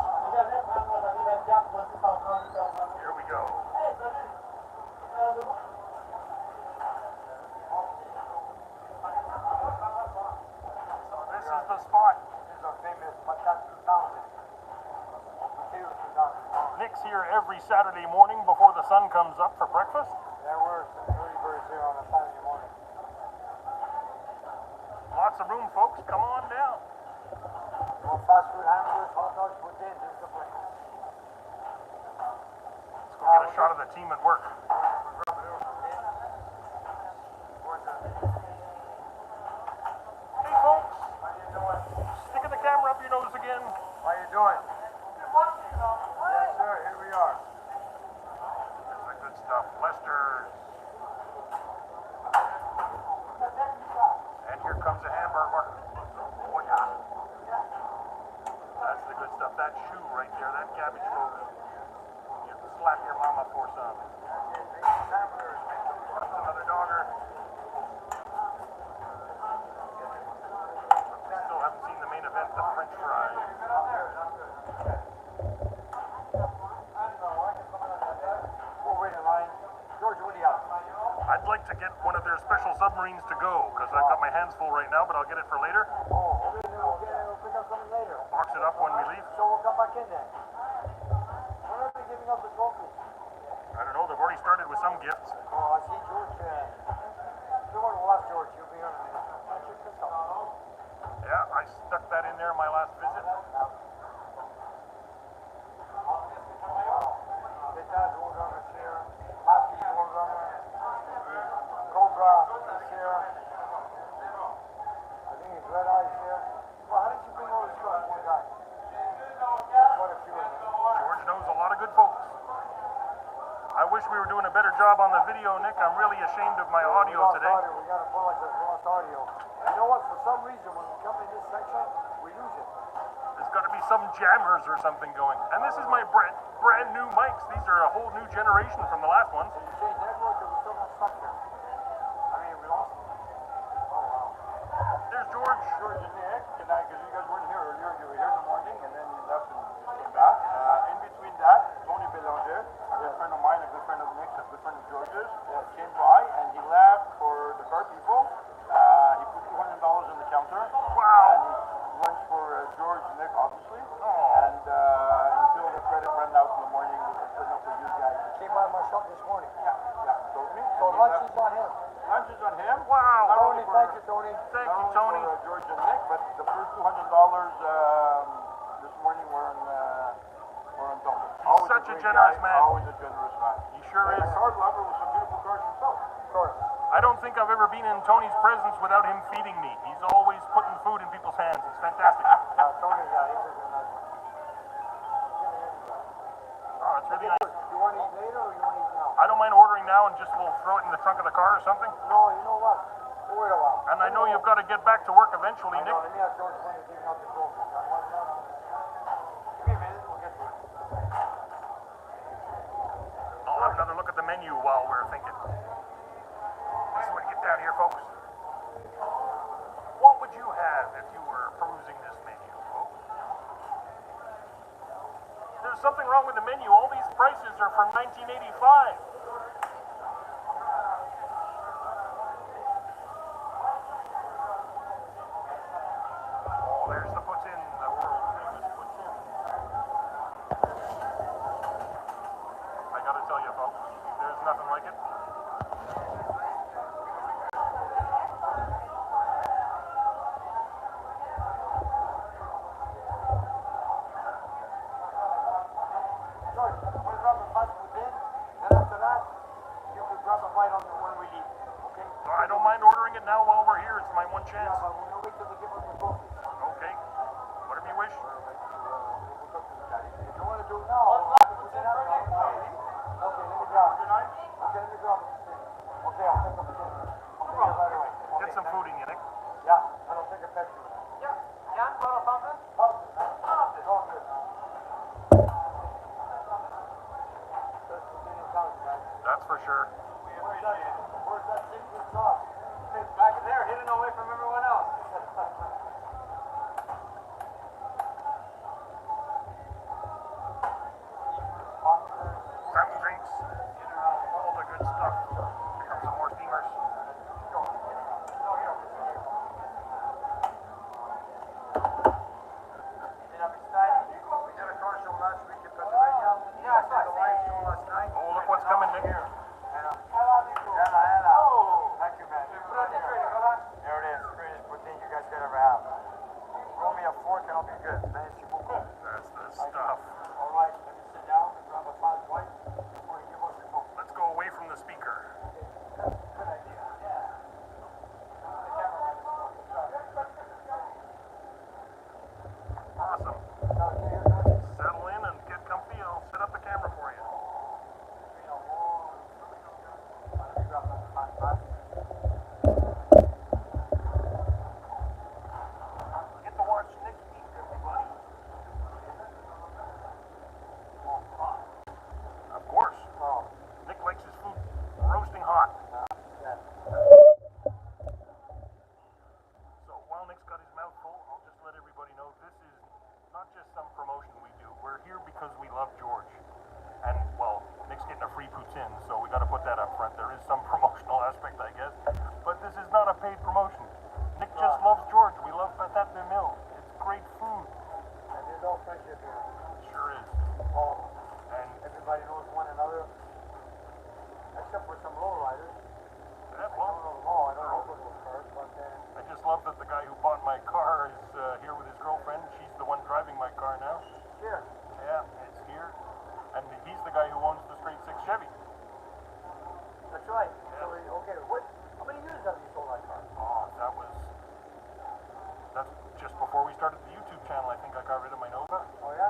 Here we go. This is the spot. Nick's here every Saturday morning before the sun comes up for breakfast. There were some early birds here on a Saturday morning. Lots of room, folks. Come on down. Well, fast food hamburgers, hot dogs, poutine, this is the place. Let's go get a shot of the team at work. Hey, folks. How you doing? Sticking the camera up your nose again. How you doing? Yes, sir. Here we are. That's the good stuff. Lester's. And here comes a hamburger. Oh, yeah. That's the good stuff. That shoe right there, that cabbage, folks. You have to slap your mama for some. That's another dogger. We still haven't seen the main event, the French fries. We'll wait in line. George, what do you have? I'd like to get one of their special submarines to go, because I've got my hands full right now, but I'll get it for later. Oh, okay, then we'll pick up something later. Box it up when we leave. So we'll come back in then. When are they giving up the trophy? I don't know, they've already started with some gifts. Oh, I see George. George, we'll ask George. He'll be here in a minute. Check this out. Yeah, I stuck that in there my last visit. Patates, Roadrunners here. Happy Roadrunner. Cobra is here. I think it's Red Eyes here. Well, how did you bring all this stuff, one guy? There's quite a few of them. George knows a lot of good folks. I wish wish we were doing a better job on the video, Nick. I'm really ashamed of my audio today. We got to put like this lost audio. You know what? For some reason, when we come in this section, we lose it. There's got to be some jammers or something going. And this is my brand new mics. These are a whole new generation from the last ones. So you changed that one, because we still not stuck there. I mean, we lost it. Oh, wow. There's George. George and Nick, good night, because you guys weren't here earlier. You were here in the morning, and then you left and came back. In between that, Tony Belanger, a good friend of mine, a good friend of Nick's, a good friend of George's, came by, and he left for the car people. He put $200 in the counter. Wow. And he lunch for George and Nick, obviously. And until the credit ran out in the morning, we were setting up for you guys. Came by my shop this morning. Yeah, told me. So lunch is on him. Lunch is on him. Wow. Not only thank you, Tony. Thank Not you, only Tony. for George and Nick, but the first $200 this morning were on Tony. Always such a great generous guy, man. Always a generous man. He sure And is. a car lover with some beautiful cars himself. Of course. I don't think I've ever been in Tony's presence without him feeding me. He's always putting food in people's hands. It's fantastic. Tony, he's a nice one. Oh, it's really nice. You want to eat later or you want to eat now? I don't mind ordering now and just we'll throw it in the trunk of the car or something. No, you know what? We'll wait a while. And I know you've got to get back to work eventually, I Nick. know, let me ask George when he's giving out the gold. Give me a minute, we'll get to it. I'll have another look at the menu while we're thinking. This is when you get down here, folks. What would you have if you were perusing this menu, folks? There's something wrong with the menu. All these prices are from 1985. Oh, there's the poutine, the world famous poutine. I gotta tell you, folks, there's nothing like it. George, we'll grab a fast food in, and after that, you can grab a bite on the when we leave, okay? So I don't mind ordering it now while we're here. It's my one chance. Yeah, but we're going to wait till they give us the trophies. Okay. Whatever you wish. We'll talk to the guy. If you want to do it now, I'll have to put it out. Okay, let me grab it. Okay, let me grab it. Okay, I'll take up the dinner. I'll take it right away. Get some food in you, Nick. Yeah, and I'll take a Pepsi. Yeah. Jan, bottle fountain? Fountain. Fountain. All good. Best poutine in town, man. That's for sure. Where's that secret sauce? It's back there, hidden away from everyone else. Fountain drinks. All the good stuff. Here comes some more steamers. We did a car show last week in Pennsylvania. Yeah, I did a live show last night. Oh, look what's coming, Nick. Here. Hello. Thank you, man. There it is. Greatest poutine you guys could ever have. Roll me a fork and I'll be good. Merci beaucoup. That's the stuff. All right, let me sit down and grab a fast white before you give us the coke. Let's go away from the speaker. Good idea. Yeah. The cameraman is fucking shot. Awesome. Now, can you hear me? Settle in and get comfy. I'll set up the camera for you. Let me grab another fast. Get to watch Nick eat, everybody. Of course. Oh, Nick likes his food roasting hot. yeah. So while Nick's got his mouth full, I'll just let everybody know this is not just some promotion we do. We're here because we love George. And, well, Nick's getting a free poutine, so we got to put that up front. There is some promotional aspect, I guess. But this is not a paid promotion. Nick just loves George. We love Patates. It's great food. And there's all friendship here. It sure is. Oh, And everybody knows one another. Except for some lowriders. yeah, I don't well, know them all. I don't know those cars, but I just love that the guy who bought my car is here with his girlfriend. She's the one driving my car now. here. Yeah, it's here. And he's the guy who owns the straight six Chevy. That's right. So, okay, how many years have you sold that car? Oh, that's just before we started the YouTube channel. I think I got rid of my Nova. Oh, yeah?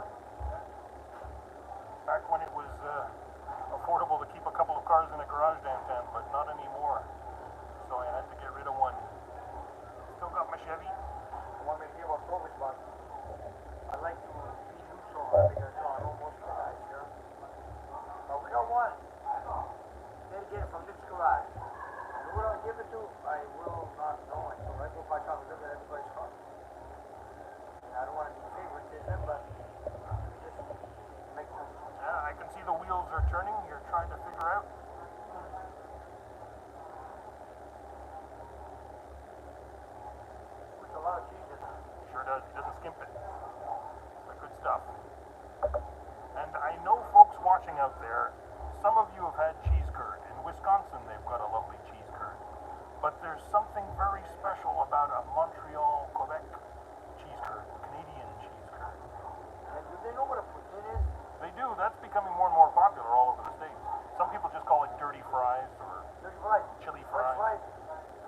Back when it was one. Dedicated from Nick's Garage. And who I'll give it to, I will not know until I go back out and look at everybody's car. And I don't want to be favoritism, but just make one. Yeah, I can see the wheels are turning. You're trying to figure out. Puts a lot of cheese in it. Sure does. He doesn't skimp it. The good stuff. And I know folks watching out there, some of you have had cheese curd. In Wisconsin, they've got a lovely cheese curd. But there's something very special about a Montreal, Quebec cheese curd, Canadian cheese curd. And do they know what a poutine is? They do. That's becoming more and more popular all over the States. Some people just call it dirty fries or Dirty fries. chili French fries. fries,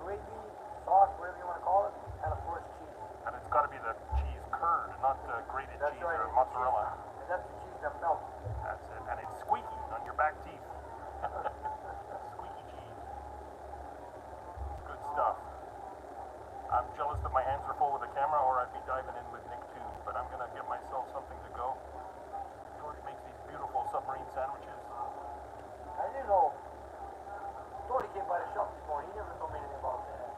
gravy, sauce, whatever you want to call it, and of course cheese. And it's got to be the cheese curd, not the grated That's cheese right. or it's mozzarella. cheese. And that's the cheese that melts. That's it. And it's squeaky on your back teeth. Squeaky cheese. Good stuff. I'm jealous that my hands are full with the camera, or I'd be diving in with Nick too. But I'm going to get myself something to go. George makes these beautiful submarine sandwiches. I didn't know. Tony came by the shop this morning. He never told me anything about that.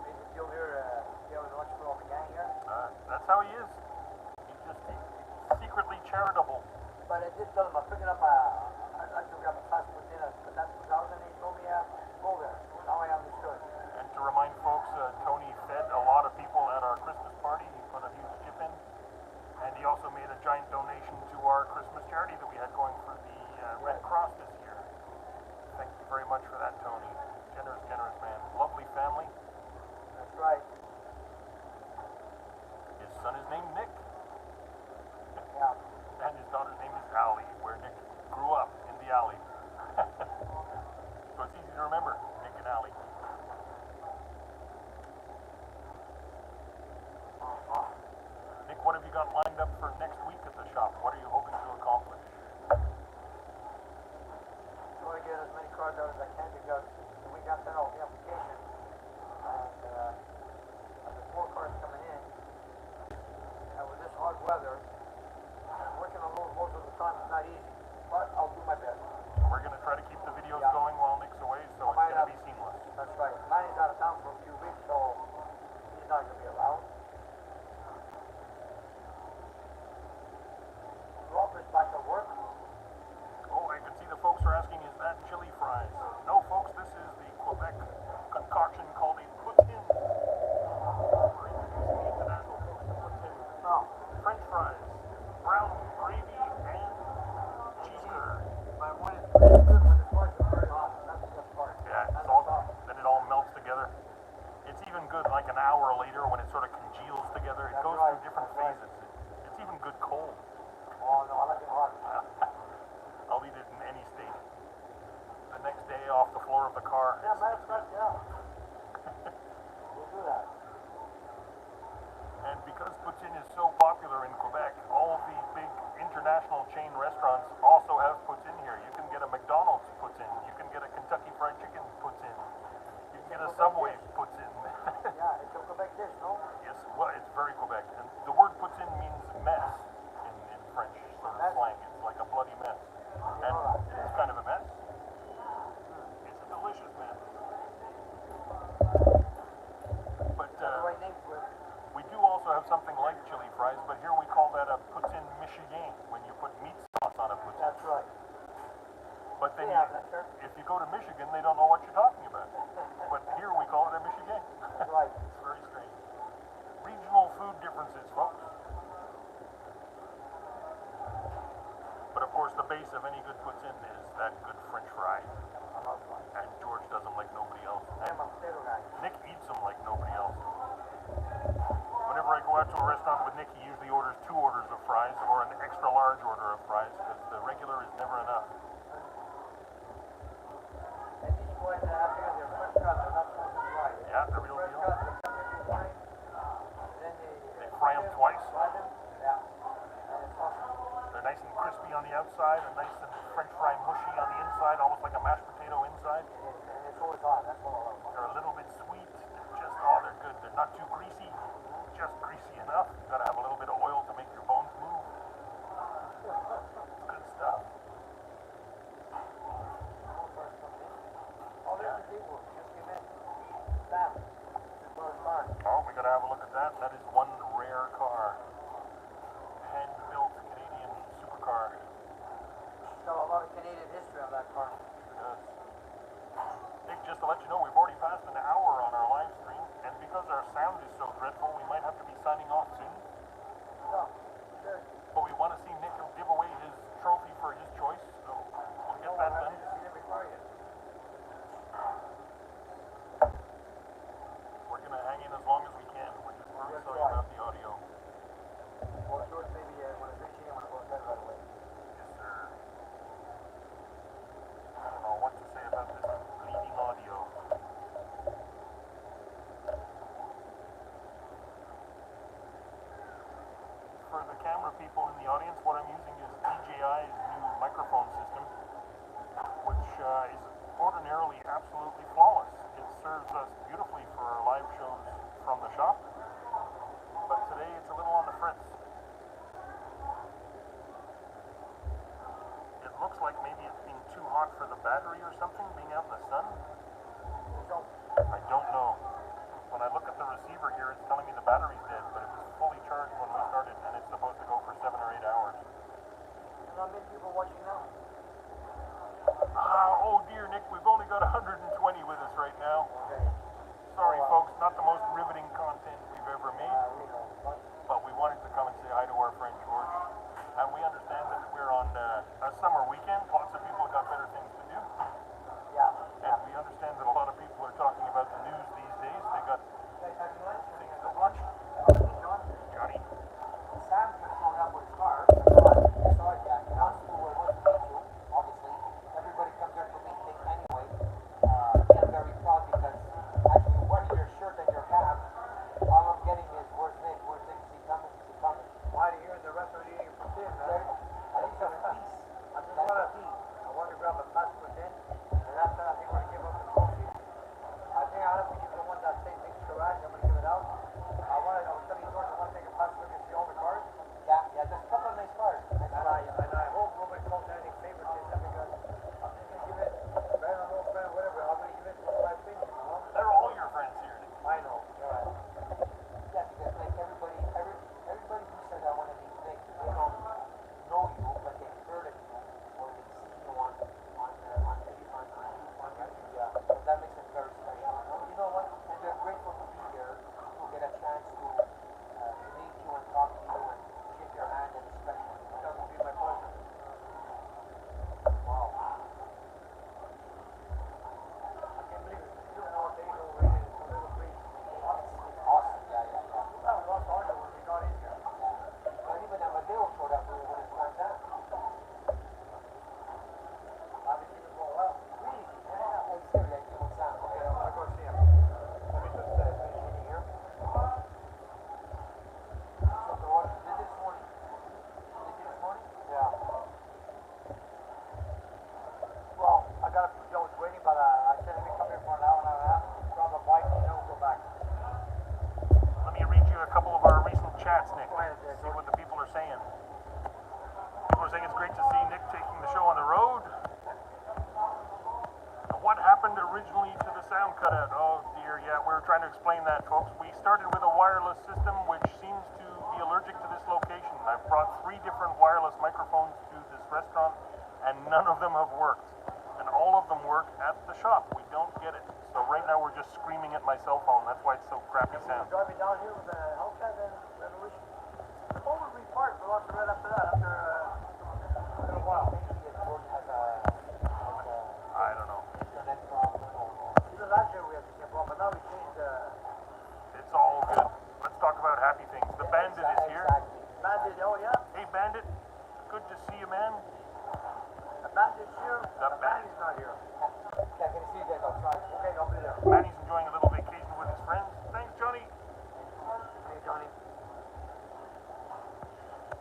Made the deal here, having lunch for all the gang here. That's how he is. He's just secretly charitable. But I did tell him I'm picking up I took up a fast food dinner, but that's 2000. He told me, go there. Now I understood. And to remind folks, Tony fed a lot of people at our Christmas party. He put a huge chip in. And he also made a giant donation to our Christmas charity that we had going for the Red Cross this year. Thank you very much for that, Tony. Generous, generous man. Lovely family. That's right. His son is named Nick. Yeah. And his daughter's name is Allie, where Nick grew up in the alley. So it's easy to remember, Nick and Allie. Nick, what have you got lined up for next week at the shop? What are you hoping to accomplish? I want to get as many cars out as I can because we got that all the application. And there's more cars coming in. And with this hot weather, working on load most of the time is not easy. But I'll do my best. We're going to try to keep the videos Yeah. going while Nick's away, so it's Might going to have- be seamless. That's right. Manny's out of town for a few weeks, so he's not going to be around. Robert's back at work. Oh, I can see the folks are asking, is that chili fries? No, folks, this is the Quebec concoction called a poutine. We're introducing the international food, the poutine. No. French fries, brown gravy, and cheese curd. But when it's really good, when the fries are very hot, that's the best part. Yeah, And it's the all, sauce. then it all melts together. It's even good like an hour later when it sort of congeals together. It That's goes right, through different that's right. phases. It's even good cold. Oh, no, I like it hot. I'll eat it in any state. The next day off the floor of the car. Yeah, matter of fact, yeah. We'll do that. And because poutine is so popular in Quebec, all of the big international chain restaurants also have poutine here. You can get a McDonald's poutine. You can get a Kentucky Fried Chicken poutine. You can get a Subway poutine. Yeah, it's a Quebec dish, no? Yes, well, it's very Quebec. And the word poutine means mess in French sort of Mess? slang. It's like a bloody mess. And it is kind of a mess. It's a delicious mess. But The right name for it. we do also have something like chili fries, but here we call that a poutine Michigan, when you put meat sauce on a poutine. That's right. But then Yeah, that's sure. if you go to Michigan, they don't know what you're talking about. But here we call it a Michigan. That's right. It's very strange. Regional food differences, folks. But of course, the base of any good poutine is that good French fry. I love fries. And George does them like nobody else. I'm a potato guy. Nick eats them like nobody else. Whenever I go out to a restaurant with Nick, he usually orders 2 orders of fries or an extra large order of fries because the regular is never enough. And these fries that I have here, they're fresh cut. They're not frozen fries. Yeah, the real Fresh deal. cut, they come every morning. And then They fry them twice. Fry them. Yeah. And it's awesome. They're nice and crispy on the outside and nice and French fry mushy on the inside, almost like a mashed potato inside. And it's always hot. That's what I love. They're a little bit sweet. They're just, oh, they're good. They're not too greasy, just greasy enough. You gotta have a little bit of oil to make your bones move. Good stuff. history on that car. Yes. Nick, just to let you know, we've already passed an hour on our live stream, and because our sound is so dreadful, we might have to be signing off soon. Yeah, sure. But we want to see Nick give away his trophy for his choice, so we'll get that done. See every car yet. We're going to hang in as long as we can. We're just really sorry about the audio. Well, George, maybe when it's reaching, I'm going to go to bed right away. Yes, sir. I don't know what to say about this bleeding audio. For the camera people in the audience, what I'm using is DJI's new microphone system, which is ordinarily absolutely flawless. It serves us beautifully for our live shows from the shop, but today it's a little on the fritz. It looks like maybe it's being too hot for the battery or something, being out in the sun. I don't know. When I look at the receiver here, it's telling me the battery's dead, but it was fully charged when we started, and it's supposed to go for 7 or 8 hours. How many people watching now? Oh dear, Nick, we've only got 120 with us right now. Sorry, folks, not the most riveting content we've ever made, but we wanted to come and say hi to our friend George. And we understand that we're on a summer weekend. Lots of people have got better things to do. Yeah. And we understand that a lot of people are talking about the news these days. They got things to watch. Johnny? Sam just showed up with his car. I saw it, Jack. He wants to meet you, obviously. Everybody comes here to meet Nick anyway. I'm very proud because as you wear your shirt and your cap, all I'm getting is, where's Nick? Where's Nick? Is he coming? Is he coming? Why do you and the rest are eating poutine, man? I think some peace. I want to grab a fast poutine, and after I think we're going to give up the trophy. I think I have to give the one that says Nick's Garage. I'm going to give it out. I was telling George, I want to take a fast look and see all the cars. Yeah, there's a couple of nice cars. And I hope nobody calls anything favoritism because I'm just going to give it, friend or no friend, whatever, I'm going to give it to my opinion, you know? They're all your friends here, Nick. I know, you're right. Yeah, because like everybody who says I want to meet Nick, they don't know you, but they heard of you or they see you on YouTube. Yeah, so that makes it very special. You know what? And they're grateful to be here to get a chance to meet you and talk to you and shake your hand and especially. That would be my pleasure. Wow. I can't believe it. You know what they know really is a little crazy. It's awesome. Yeah. That was also harder when we got in here. But even Amadeo showed up when it climbed down. Obviously it was going well. Really? Yeah. Hey, Siri, I give him Sam. Okay, I'm gonna go see him. Let me just finish eating here. So the one did this morning. Did you this morning? Yeah. Well, I got I was waiting, but I said let me come here for an hour and a half, grab a bite, and then we'll go back. Let me read you a couple of our recent chats, Nick. Go ahead, See what the people are saying. People are saying it's great to see Nick taking the show on the road. What happened originally to the sound cutout? Oh dear, yeah, we were trying to explain that, folks. We started with a wireless system which seems to be allergic to this location. I've brought 3 different wireless microphones to this restaurant and none of them have worked. And all of them work at the shop. We don't get it. So right now we're just screaming at my cell phone. That's why it's so crappy sound. Driving down here with a Hellcat and Revolution. The moment we parked, we lost it right after that, after a while. I don't know. Even last year we had the same problem, but now we changed It's all good. Let's talk about happy things. The Bandit is here. Bandit, oh yeah? Hey Bandit, good to see you, man. The Bandit's here, The Bandit's not here. Yeah, can you see you guys outside? Okay, I'll be there. Manny's enjoying a little vacation with his friends. Thanks, Johnny. Hey, Johnny.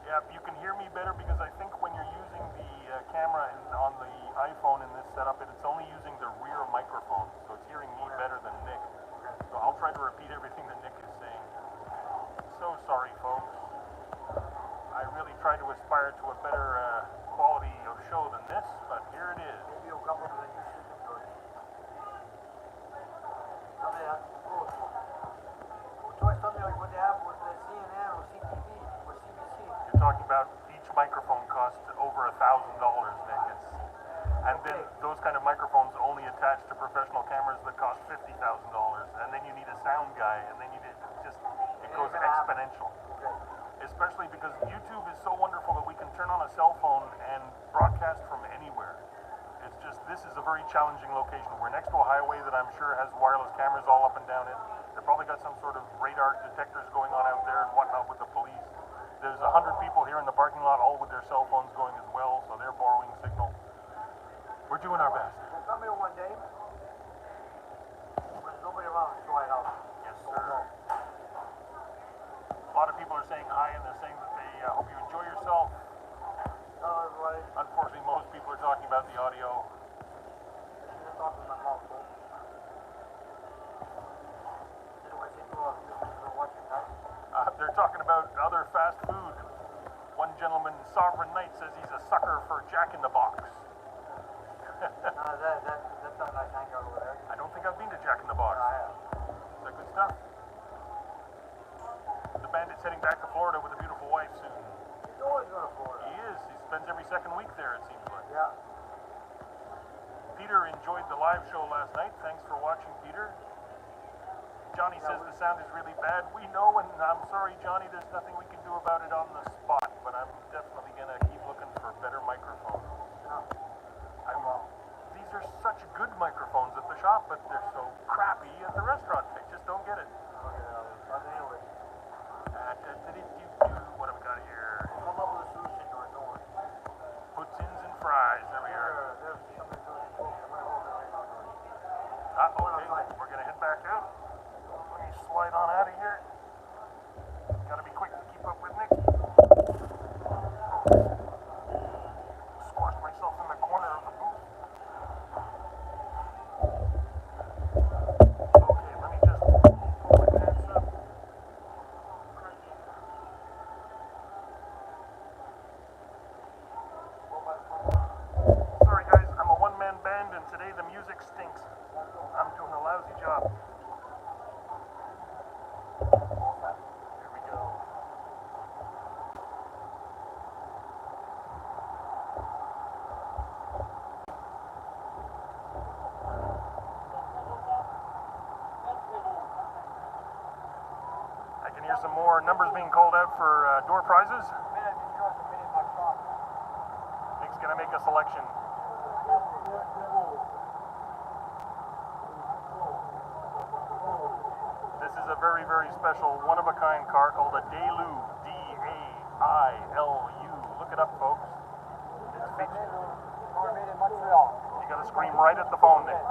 Yeah, you can hear me better because I think when you're using the camera on the iPhone in this setup, it's only using the rear microphone, so it's hearing me better than Nick. So I'll try to repeat everything that Nick is saying. So sorry, folks. I really try to aspire to a better quality of show than this, but here it is. Maybe you'll come up with a new system, George. Something like cool. Or try something like what they have with the CNN or CTV or CBC. You're talking about each microphone costs And then those kind of microphones only attach to professional cameras that cost $50,000. And then you need a sound guy, and then you need it goes exponential. Especially because YouTube is so wonderful that we can turn on a cell phone and broadcast from anywhere. It's just, this is a very challenging location. We're next to a highway that I'm sure has wireless cameras all up and down it. They've probably got some sort of radar detectors going on out there and whatnot with the police. There's 100 people here in the parking lot, all with their cell phones going as well, so they're borrowing signal. We're doing our best. Come here one day. When there's nobody around, try it out. Yes, sir. A lot of people are saying hi, and they're saying that they hope you enjoy yourself. Hello, everybody. Unfortunately, most people are talking about the audio. You're talking to my mouth, folks. This is what you do for watching, guys. They're talking about other fast food. One gentleman, Sovereign Knight, says he's a sucker for Jack in the Box. That's a nice hangout over there. I don't think I've been to Jack in the Box. I have. Is that good stuff? The bandit's heading back to Florida with a beautiful wife soon. He's always going to Florida. He is. He spends every second week there, it seems like. Yeah. Peter enjoyed the live show last night. Thanks for watching, Peter. Johnny says the sound is really bad. We know, and I'm sorry, Johnny, there's nothing we can do about it on the spot, but I'm definitely going to keep looking for better microphones. These are such good microphones at the shop, but they're so crappy at the restaurant. I just don't get it. Anyway, What have we got here? come up with a solution to it, don't worry. Poutines and fries. There we are. There's something to it. I'm going to hold it right now, George. Okay, we're going to head back out. Let me slide on out of here. Got to be quick to keep up with Nick. Squashed myself in the corner of the booth. Okay, let me just pull my pants up. Sorry guys, I'm a one-man band and today the music stinks. I'm doing a lousy job. Here we go. I can hear some more numbers being called out for door prizes. Nick's gonna make a selection. This is a very, very special, one-of-a-kind car called a Dailu, D-A-I-L-U. Look it up, folks. It's featured. Car made in Montreal. You gotta scream right at the phone, Nick.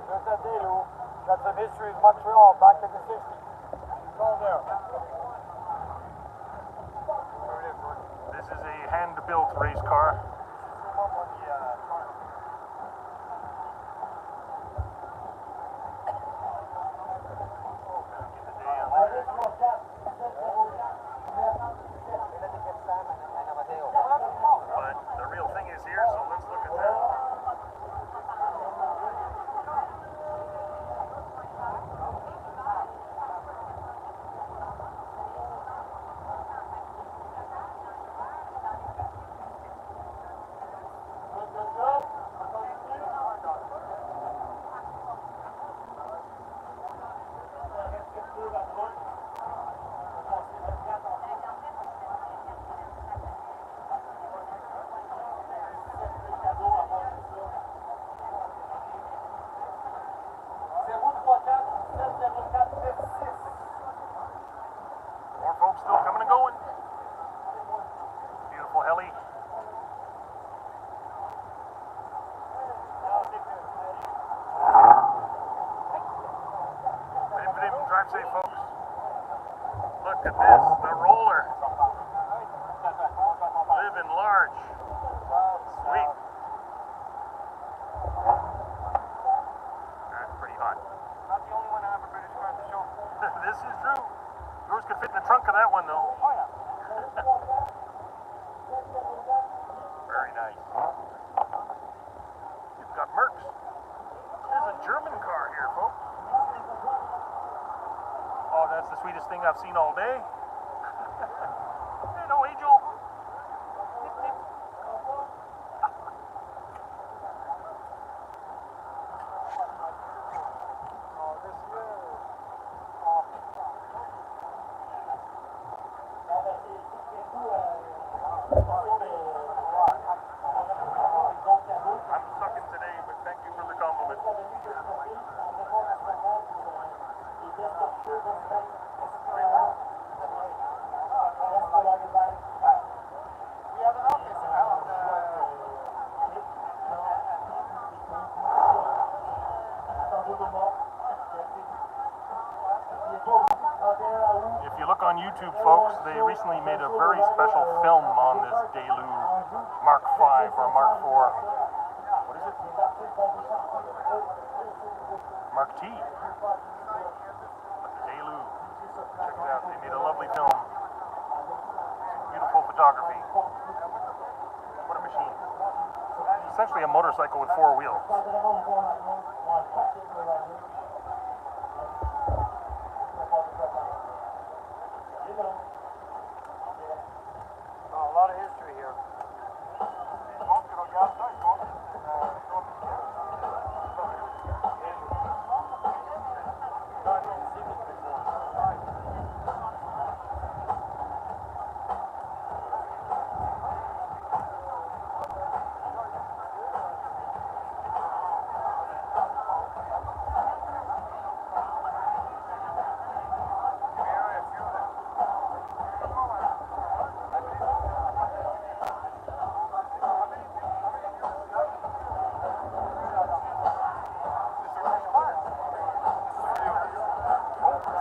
That's a Dailu. Got some history of Montreal back in the 60s. It's all there. This is a hand-built race car. But the real thing is here, so let's look at that. More folks still coming and going. Beautiful heli. Drive safe, folks. Look at this, the roller. Living large. Sweet. That's pretty hot. Not the only one to have a British car to show. This is true. Yours could fit in the trunk of that one, though. Oh, yeah. Very nice. You've got Mercs. There's a German car here, folks. Oh, that's the sweetest thing I've seen all day. Hey, no, Angel. If you look on YouTube, folks, they recently made a very special film on this Delu Mark V or Mark IV. What is it? Mark T. But the Delu. Check it out. They made a lovely film. Beautiful photography. What a machine. Essentially a motorcycle with 4 wheels. A lot of history here.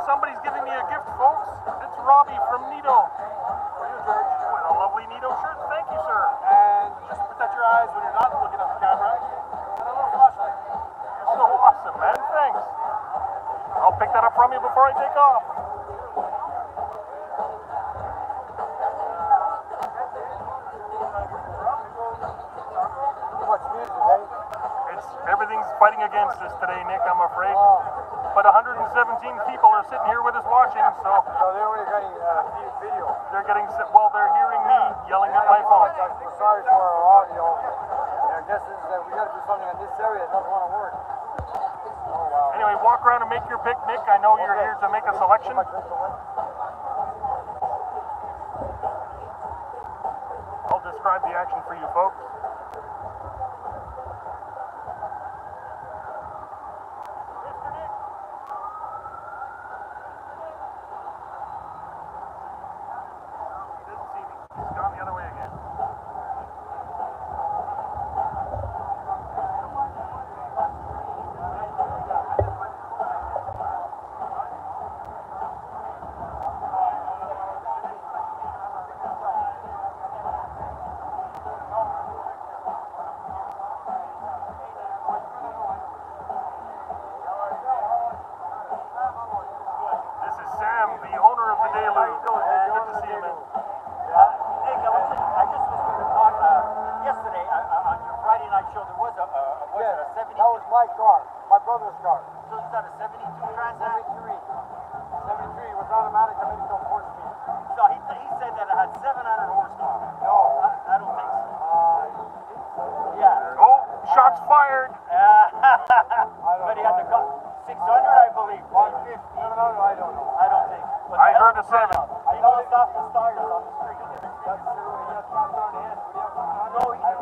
Somebody's giving me a gift, folks. It's Robbie from Nito. For you, George. With a lovely Nito shirt. Thank you, sir. And just protect your eyes when you're not looking at the camera. And a little flashlight. You're so awesome, man. Thanks. I'll pick that up from you before I take off. Too much music, eh? Everything's fighting against us today, Nick, I'm afraid. But 117 people are sitting here with us watching, so So they were getting video. they're they're hearing me yelling at my phone. We're sorry for our audio. I guess this is, we got to do something in this area. It doesn't want to work. Oh, wow. Anyway, walk around and make your pick, Nick. I know you're here to make a selection. I'll describe the action for you folks. Shots fired. But he had to cut 600, I believe. 150. I don't know. I don't think. But I heard a 7. I know it's off the starters on the street. That's true. He had dropped on his. No, he said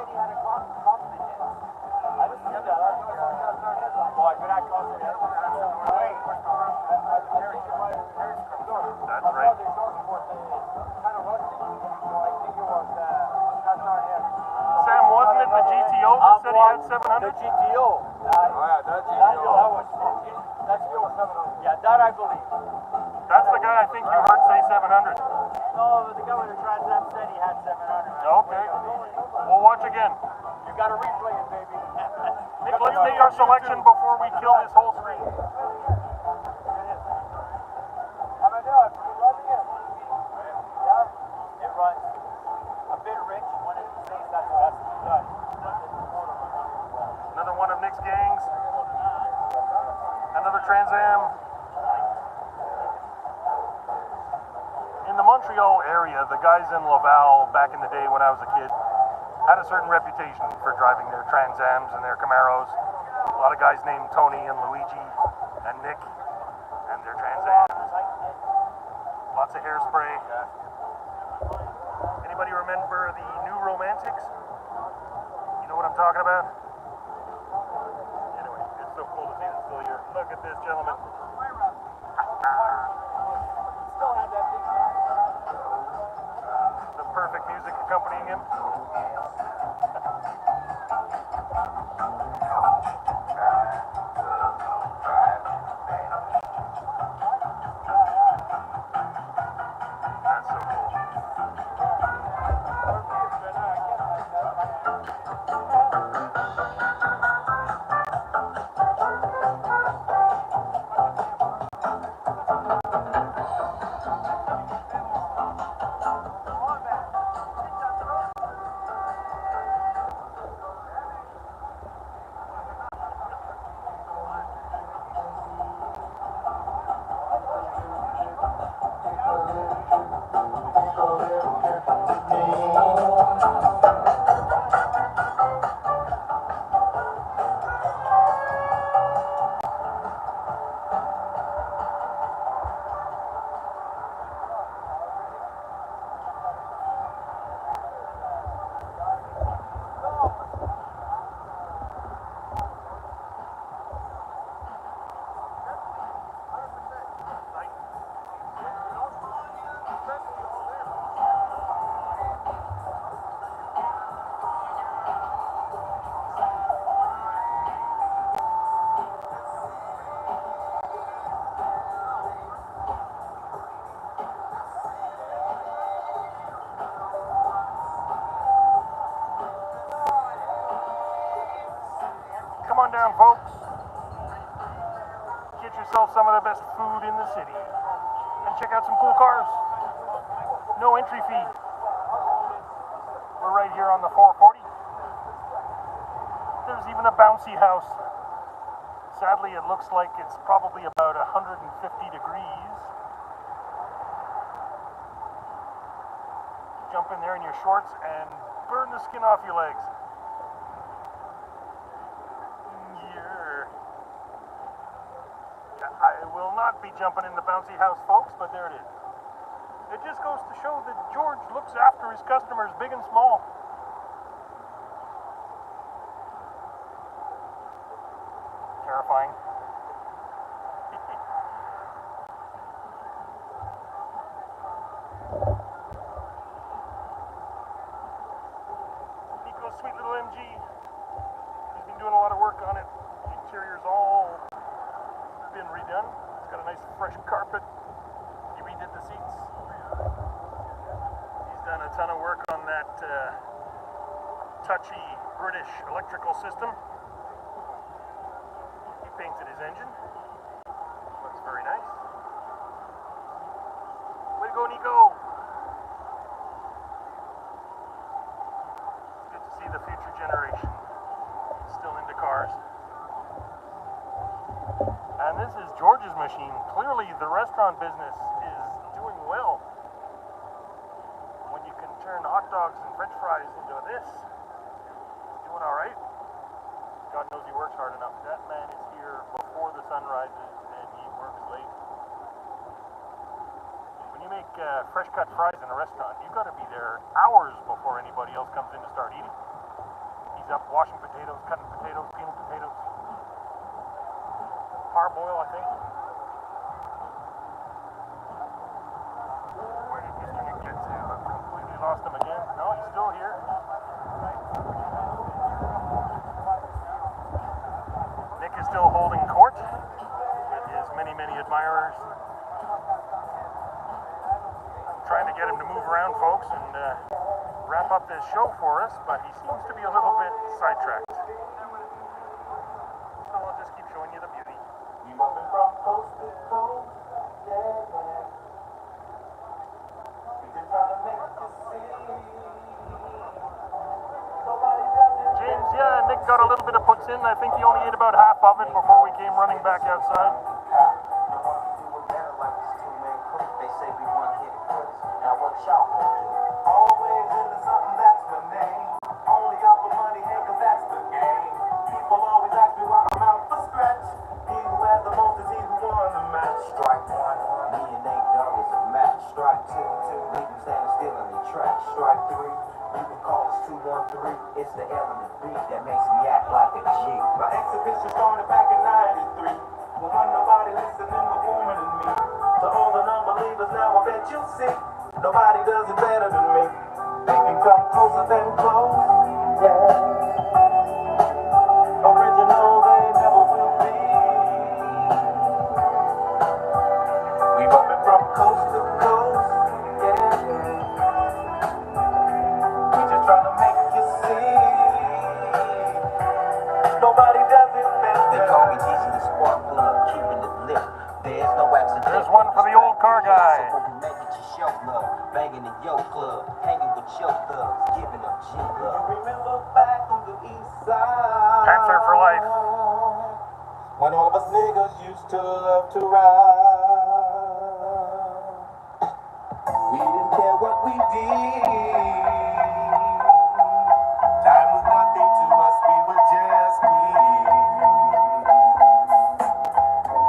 he had a compliment hit. I didn't see that. I thought he had on his. Oh, I could have cost him. That's right. Sam, wasn't it the GTO that said he had 700? The GTO. That's the 700. Yeah, that I believe. That's the guy I think you heard say 700. No, the guy with the Trans Am said he had 700. Okay. We'll watch again. You got to replay it, baby. Nick, let's make our selection before we kill this whole screen. It runs a bit rich when it stays that's good. Another one of Nick's gangs. Another Trans Am. In the Montreal area, the guys in Laval back in the day when I was a kid had a certain reputation for driving their Trans Ams and their Camaros. A lot of guys named Tony and Luigi and Nick and their Trans Ams. Lots of hairspray. Anybody remember the New Romantics? You know what I'm talking about? Anyway. it's still here. Look at this, gentlemen. The perfect music accompanying him. That's so cool. Come on down, folks. Get yourself some of the best food in the city. And check out some cool cars. No entry fee. We're right here on the 440. There's even a bouncy house. Sadly, it looks like it's probably about 150 degrees. Jump in there in your shorts and burn the skin off your legs. I will not be jumping in the bouncy house, folks, but there it is. It just goes to show that George looks after his customers, big and small. Terrifying. Nico's sweet little MG. He's been doing a lot of work on it. The interior's all been redone. It's got a nice fresh carpet. He redid the seats. He's done a ton of work on that touchy British electrical system. He painted his engine. Looks very nice. Way to go, Nico! It's good to see the future generation still into cars. And this is George's machine. Clearly the restaurant business is doing well. When you can turn hot dogs and french fries into this, it's doing alright. God knows he works hard enough. That man is here before the sun rises and he works late. When you make fresh cut fries in a restaurant, you've got to be there hours before anybody else comes in to start eating. He's up washing potatoes, cutting potatoes, peeling potatoes. Parboil, I think. Where did Mr. Nick get to? I've completely lost him again. No, he's still here. Nick is still holding court with his many, many admirers. Trying to get him to move around, folks, and wrap up this show for us, but he seems to be a little bit sidetracked. So I'll just keep showing you the beauty. James, yeah, Nick got a little bit of poutine. I think he only ate about half of it before we came running back outside. They say we want to hit it first. Now what y'all gonna do? Always into something, that's my name. Only out for money, hey, cause that's the game. People always ask me why I'm out for stretch. He who has the most is he who won the match. Strike one, me and Nate Dogg is a match. Strike two, leave them standing still in the track. Strike three, you can call us 213. It's the element beat that makes me act like a G. My exhibition started back in '93. When wasn't nobody listening to woman and me. To all the non-believers now I bet you'll see. Nobody does it better than me. They can come closer than close. Yeah. Original they never will be. We bumping from coast to coast. Yeah. We just trying to make you see. Nobody does it better. They call me Dizzy the Spark Plug, keeping it lit. There's no accident. There's one for the old car guy. So hope you make it your show, love. Banging in your club, hanging with your thugs, giving them G love. Remember back on the east side. Panther for life. When all of us niggas used to love to ride. We didn't care what we did. Time was nothing to us, we were just kids.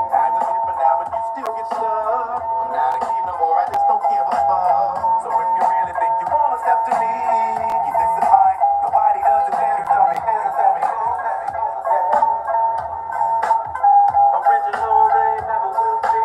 Times are different now, but you still get stuck. I'm not a kid no more, I just don't give a fuck. So if you really think you wanna step to me, keep this in mind. Nobody does it better than me. Original, they never will be.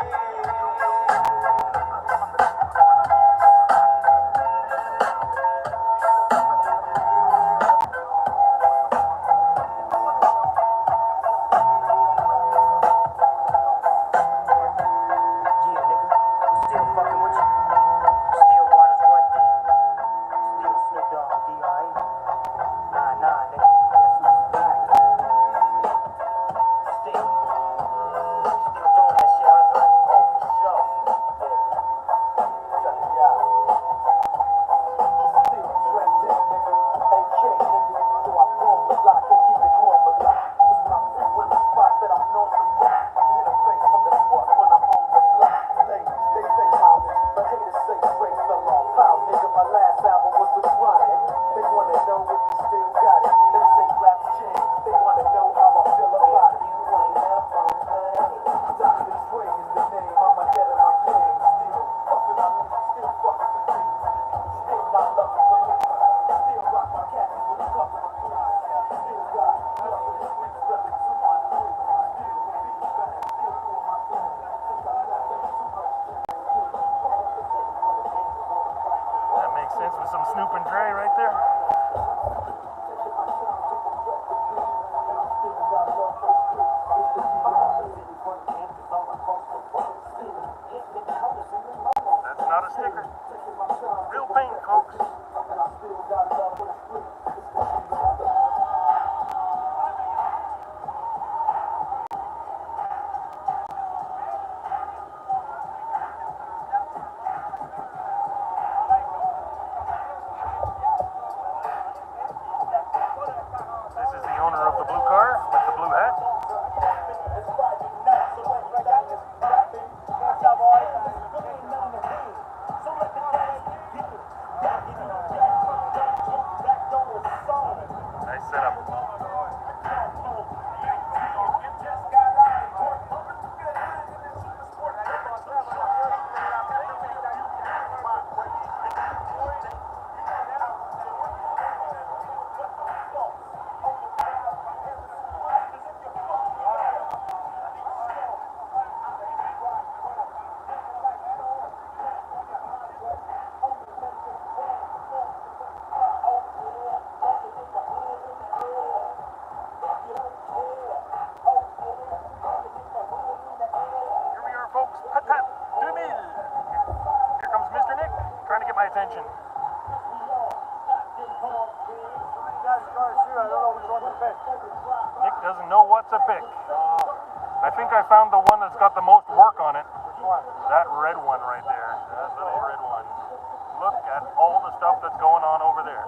That makes sense with some Snoop and Dre right there. That's not a sticker. Real paint, folks. This is the owner of the blue car with the blue hat. Nice setup. Here we are, folks. Patates 2000. Here comes Mr. Nick, trying to get my attention. Nick doesn't know what's a pick. I think I found the one that's got the most work on it. That red one right there. That little red one. Look at all the stuff that's going on over there.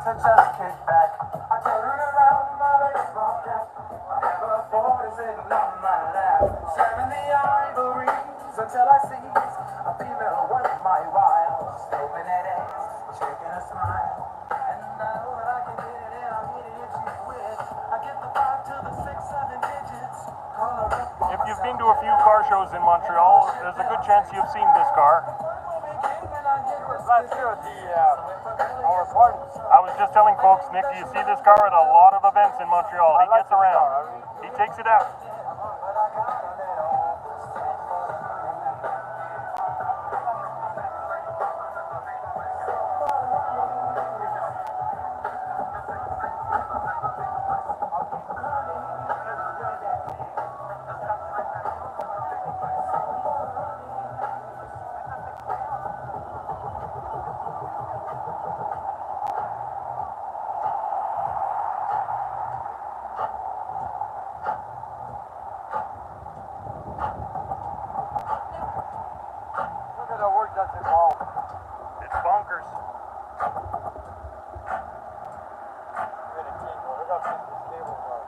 to just kick back. I turn around my baseball cap. I never afford to sit on my lap. Slamming the ivories until I see a female worth my while. Scoping that ass, shaking a smile. And I know that I can get it and I'll get it if she's with. I get the 5 to the 6, 7 digits. Call her up. If you've been to a few car shows in Montreal, there's a good chance you've seen this car. Last year at the our party. I was just telling folks, Nick, do you see this car at a lot of events in Montreal? He gets around. He takes it out. Look at the work that's involved. It's bonkers. Look at the cable. Look how thick these cables are.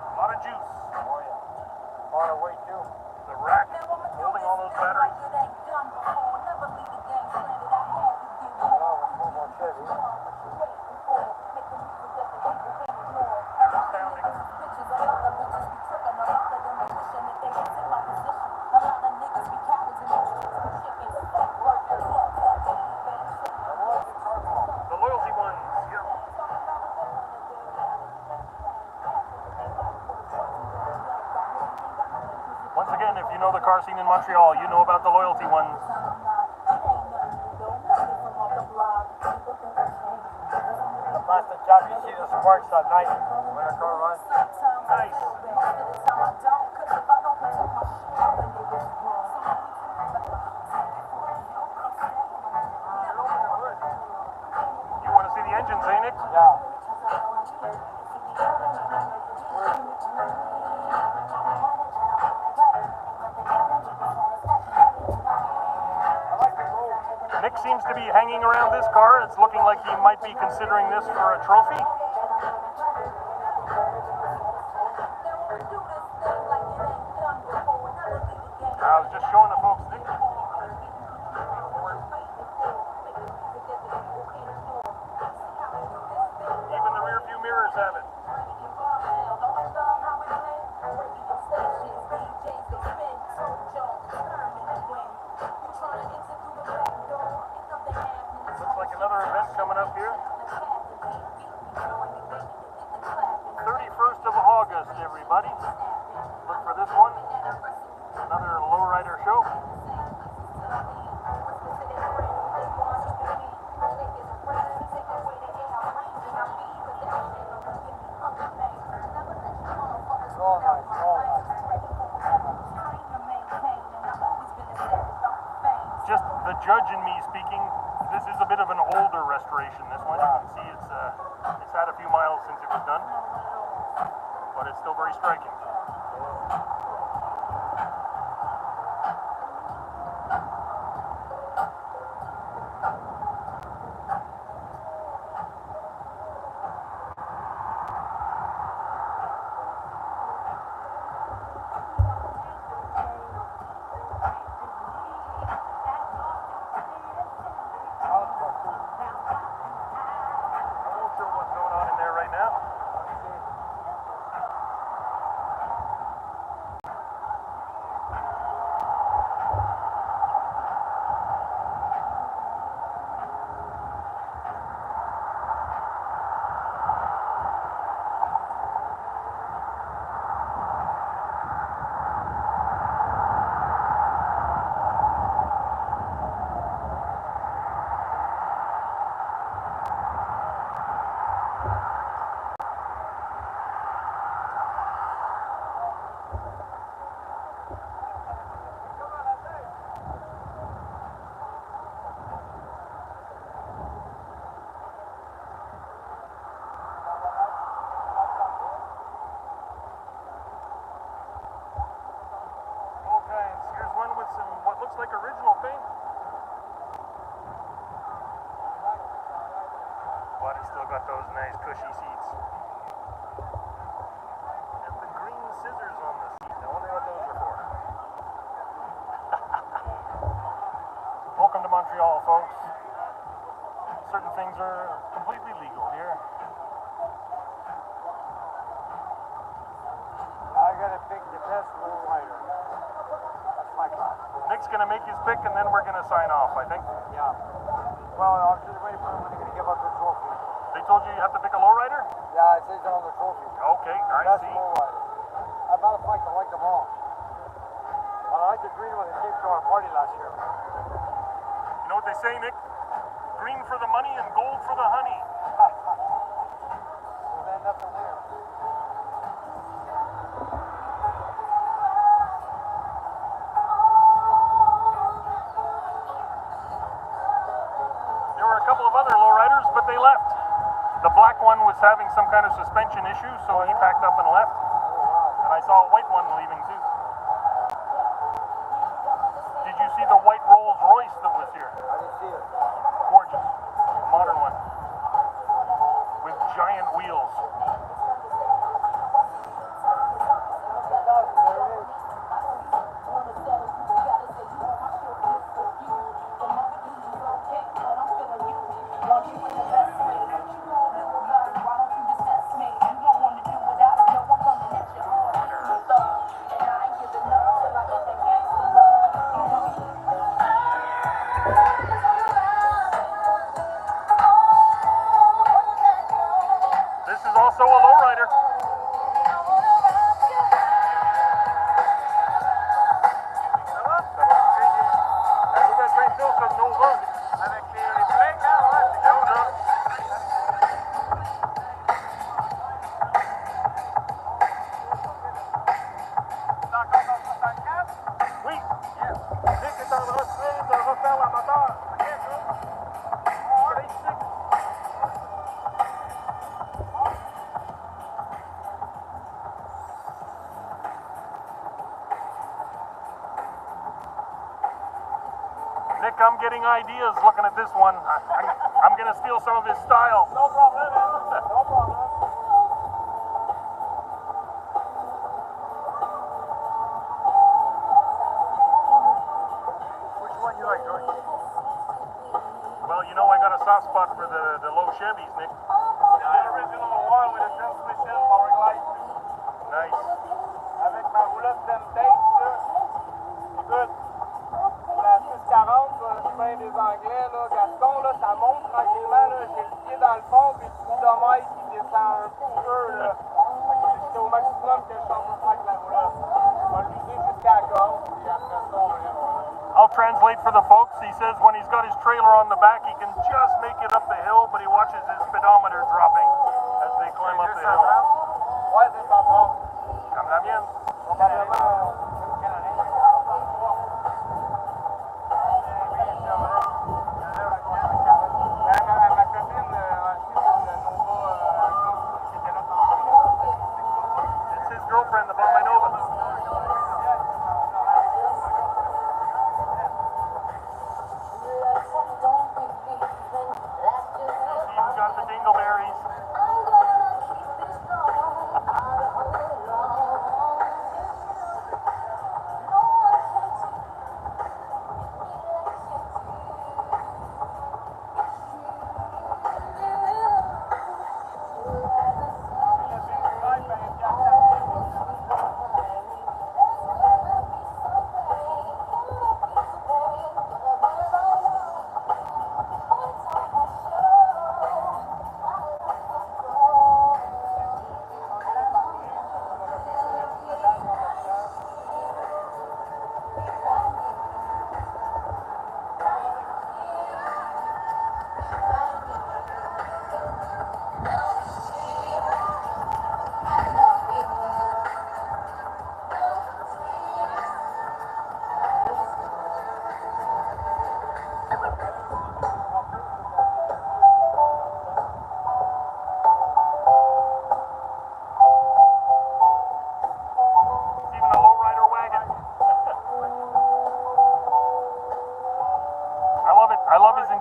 A lot of juice. Oh yeah. On the way too. The rack holding all those batteries. The loyalty ones. Yeah. Once again, if you know the car scene in Montreal, you know about the loyalty ones. The plastic cap, you see the sparks at night when a car runs. Nice. You want to see the engines, eh, Nick? Yeah. Nick seems to be hanging around this car. It's looking like he might be considering this for a trophy. I was just showing the folks, Nick. Even the rear view mirrors have it. Looks like another event coming up here. 31st of August, everybody. Look for this one. Another lowrider show. Just the judge and me speaking, this is a bit of an older restoration. This one, you can see it's had a few miles since it was done, but it's still very striking. I won't show what's going on in there right now. looks like original paint. got those nice cushy seats. And the green scissors on the seat. I wonder what those are for. Welcome to Montreal, folks. Certain things are completely legal here. I gotta pick the best lowrider. That's my car. Nick's gonna make his pick and then we're gonna sign off, I think. Yeah. Well, I'm just waiting for them when they're gonna give up the trophy. They told you you have to pick a lowrider? Yeah, it says it on the trophy. Okay, I Best see. lowrider. As a matter of fact, I like them all. I like the green one that came to our party last year. You know what they say, Nick? Green for the money and gold for the honey. Well, then that's a winner. There were a couple of other lowriders, but they left. The black one was having some kind of suspension issue, so he packed up and left. And I saw a white one leaving too. Did you see the white Rolls Royce that was here? I didn't see it. Gorgeous. Modern one. With giant wheels. This is also a lowrider. Avec les breaks, hein, ouais, c'est cool, hein. C'est encore dans le 64? Oui. Yes. Nick est en train de refaire la moteur. Ok, ça? Great stick. Nick, I'm getting ideas looking at this one. I'm going to steal some of his style. No problem, man. No problem. Which one you like, George? Well, you know I got a soft spot for the low Chevys, Nick. The original one with a transmission power glide. Nice. Avec ma roulotte Patates, là. Écoute, la 640 sur le chemin des Anglais, là, Gaston, là, ça monte tranquillement, là. J'ai le pied dans le fond, puis le speedomètre qui descend un petit peu, là. C'est au maximum que je suis en train de faire avec la roulotte. Je vais l'user jusqu'à la gorge, puis après ça, on verra. I'll translate for the folks. He says when he's got his trailer on the back, he can just make it up the hill, but he watches his speedometer dropping as they climb up the hill. Ouais, c'est pas grave. Cámara bien. Probablement, ma copine, c'est une Nova, qui était là tantôt. It's his girlfriend, the Bombay Nova. He's got the dingleberries.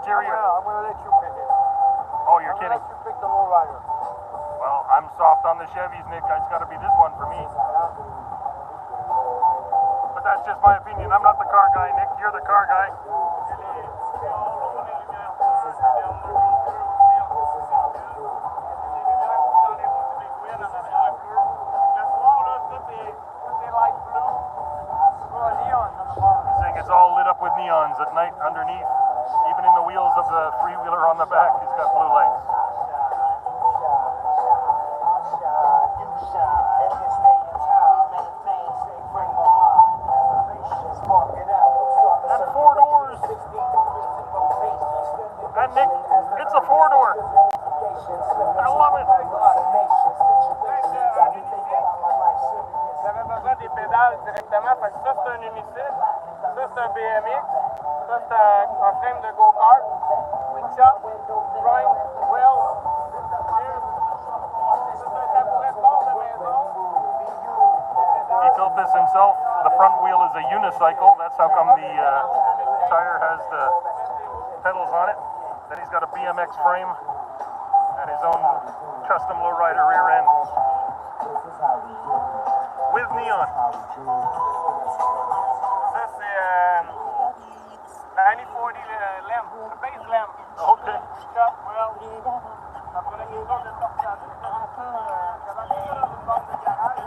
I'm gonna let you pick it. Oh, you're kidding. Unless you pick the lowrider. Well, I'm soft on the Chevys, Nick. It's got to be this one for me. But that's just my opinion. I'm not the car guy, Nick. You're the car guy. He's saying it's all lit up with neons at night underneath. Even in the wheels of the three-wheeler on the back, it's got blue lights. And 4 doors. And Nick, it's a 4-door. I love it. J'avais besoin des pédales directement, fait que ça c'est un hémicycle, ça c'est un BMX, ça c'est un frame de go-kart, quick shop, frame, rail, ça c'est un tabouret de bord de maison. He built this himself. The front wheel is a unicycle. That's how come the tire has the pedals on it. Then he's got a BMX frame and his own custom lowrider rear end with neon. Ça c'est 9040 lamp, a base lamp. Okay. Shop, rail. Ça prenait une sorte de torsadure. J'avais mis ça dans une bande de garage.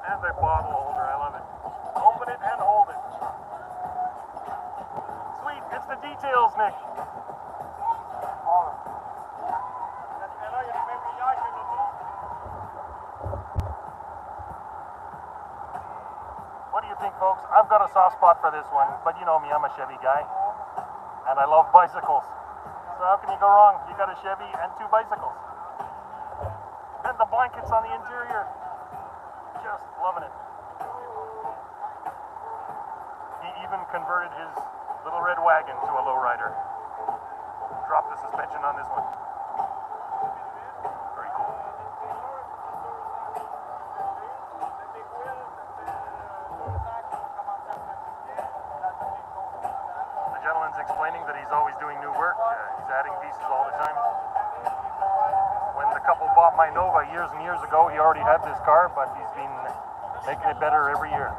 And the bottle holder. I love it. Open it and hold it. Sweet. It's the details, Nick. What do you think, folks? I've got a soft spot for this one, but you know me, I'm a Chevy guy, and I love bicycles. So how can you go wrong? You got a Chevy and 2 bicycles. And the blankets on the interior. Just loving it. He even converted his little red wagon to a lowrider. Dropped the suspension on this one. Very cool. The gentleman's explaining that he's always doing new work. He's adding pieces all the time. When the couple bought my Nova years and years ago, he already had this car, but he's been making it better every year.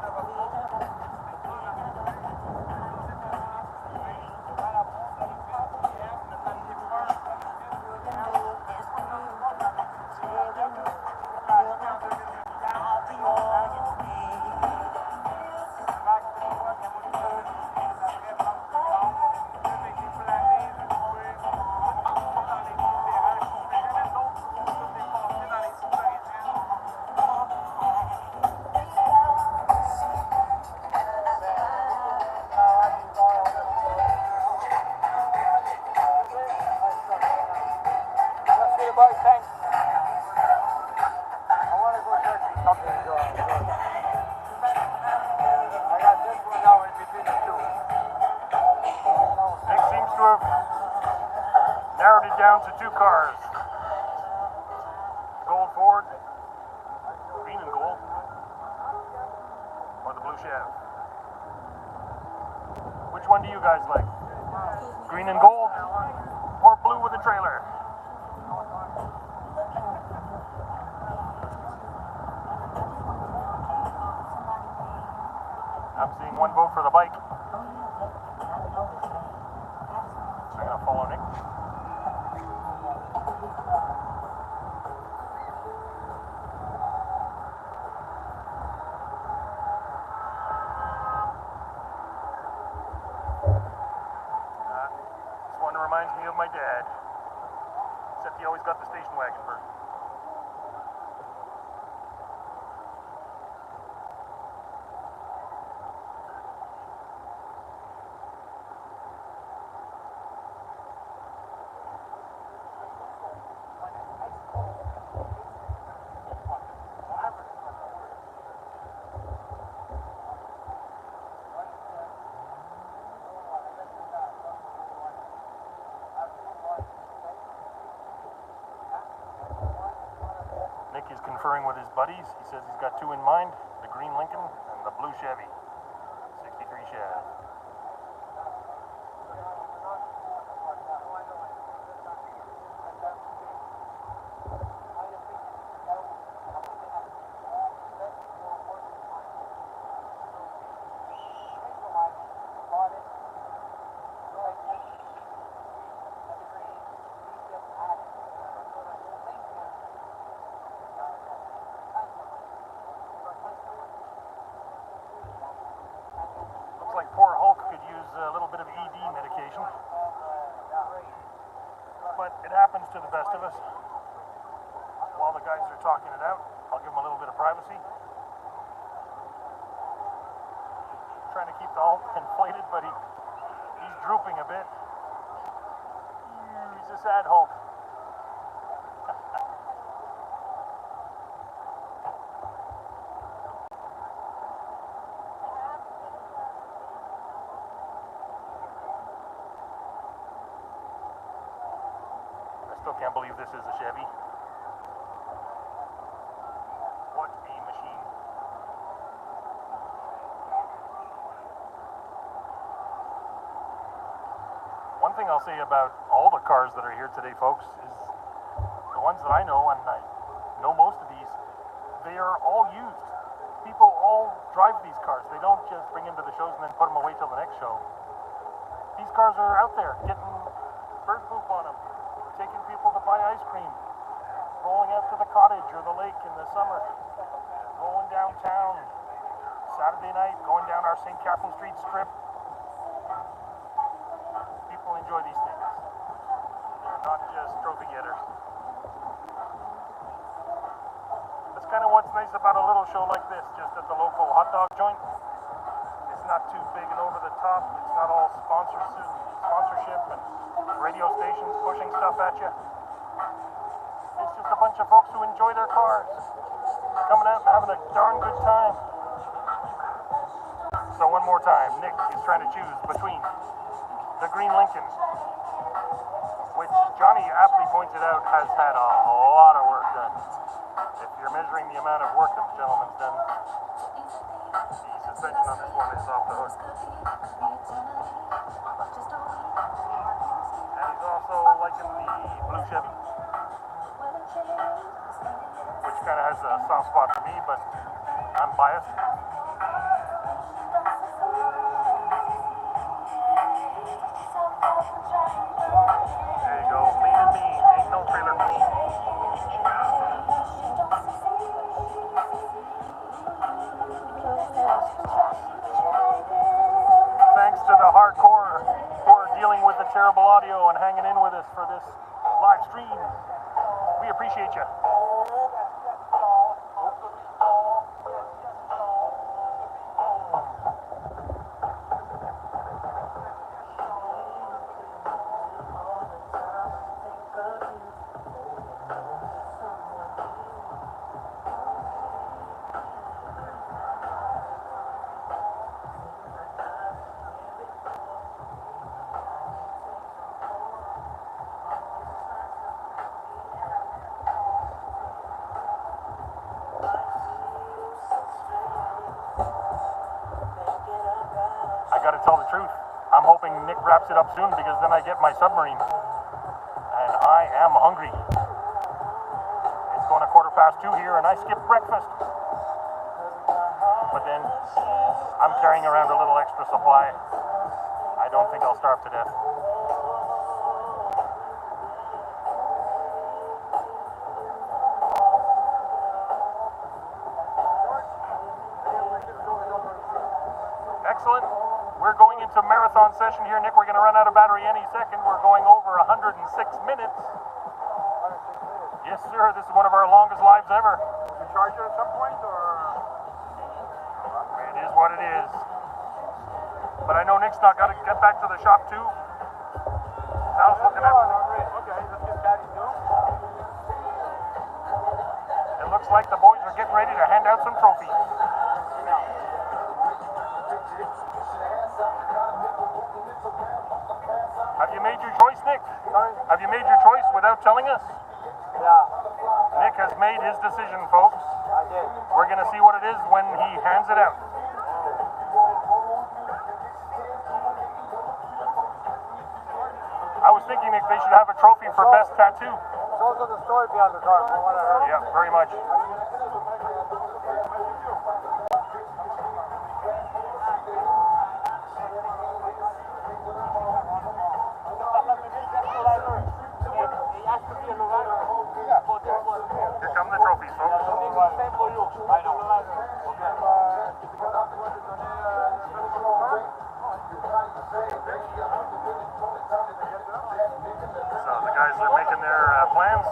Nick seems to have narrowed it down to 2 cars. Gold Ford, green and gold, or the blue Chev. Which one do you guys like? Green and gold, or blue with a trailer? I'm seeing 1 vote for the bike. I'm gonna follow Nick. This one reminds me of my dad. Except he always got the station wagon version. conferring with his buddies. He says he's got two in mind, the green Lincoln and the blue Chevy. 63 Chev. Looks like poor Hulk could use a little bit of ED medication. But it happens to the best of us. While the guys are talking it out, I'll give them a little bit of privacy. Trying to keep the Hulk inflated, but he's drooping a bit. He's a sad Hulk. Still can't believe this is a Chevy. What a machine. One thing I'll say about all the cars that are here today, folks, is the ones that I know, and I know most of these, they are all used. People all drive these cars. They don't just bring them to the shows and then put them away till the next show. These cars are out there getting bird poop on them, taking people to buy ice cream, rolling out to the cottage or the lake in the summer, rolling downtown Saturday night, going down our St. Catherine Street strip. People enjoy these things. They're not just trophy getters. That's kind of what's nice about a little show like this, just at the local hot dog joint. It's not too big and over the top. It's not all sponsorship and radio stations pushing stuff at you. It's just a bunch of folks who enjoy their cars, coming out and having a darn good time. So one more time, Nick is trying to choose between the green Lincoln, which Johnny aptly pointed out has had a lot of work done. If you're measuring the amount of work that the gentleman's done, the suspension on this one is off the hook. And he's also liking the blue Chevy, which kind of has a soft spot for me, but I'm biased. There you go, lean and mean, ain't no trailer queen. Thanks to the hardcore who are dealing with the terrible audio and hanging in with us for this live stream. We appreciate you. I gotta tell the truth. I'm hoping Nick wraps it up soon because then I get my submarine. And I am hungry. It's going to 2:15 here and I skipped breakfast. But then I'm carrying around a little extra supply. I don't think I'll starve to death. Excellent. We're going into marathon session here, Nick. We're going to run out of battery any second. We're going over 106 minutes. Yes, sir. This is one of our longest lives ever. You charge it at some point, or? It is what it is. But I know Nick's not got to get back to the shop, too. Sal's looking at me. Okay, let's get Patty too. It looks like the boys are getting ready to hand out some trophies. Have you made your choice, Nick? Have you made your choice without telling us? Nick has made his decision, folks. We're going to see what it is when he hands it out. I was thinking Nick, they should have a trophy for best tattoo. There's also the story behind the car, from what I heard. Yeah, very much. Here come the trophies, folks. So the guys are making their plans.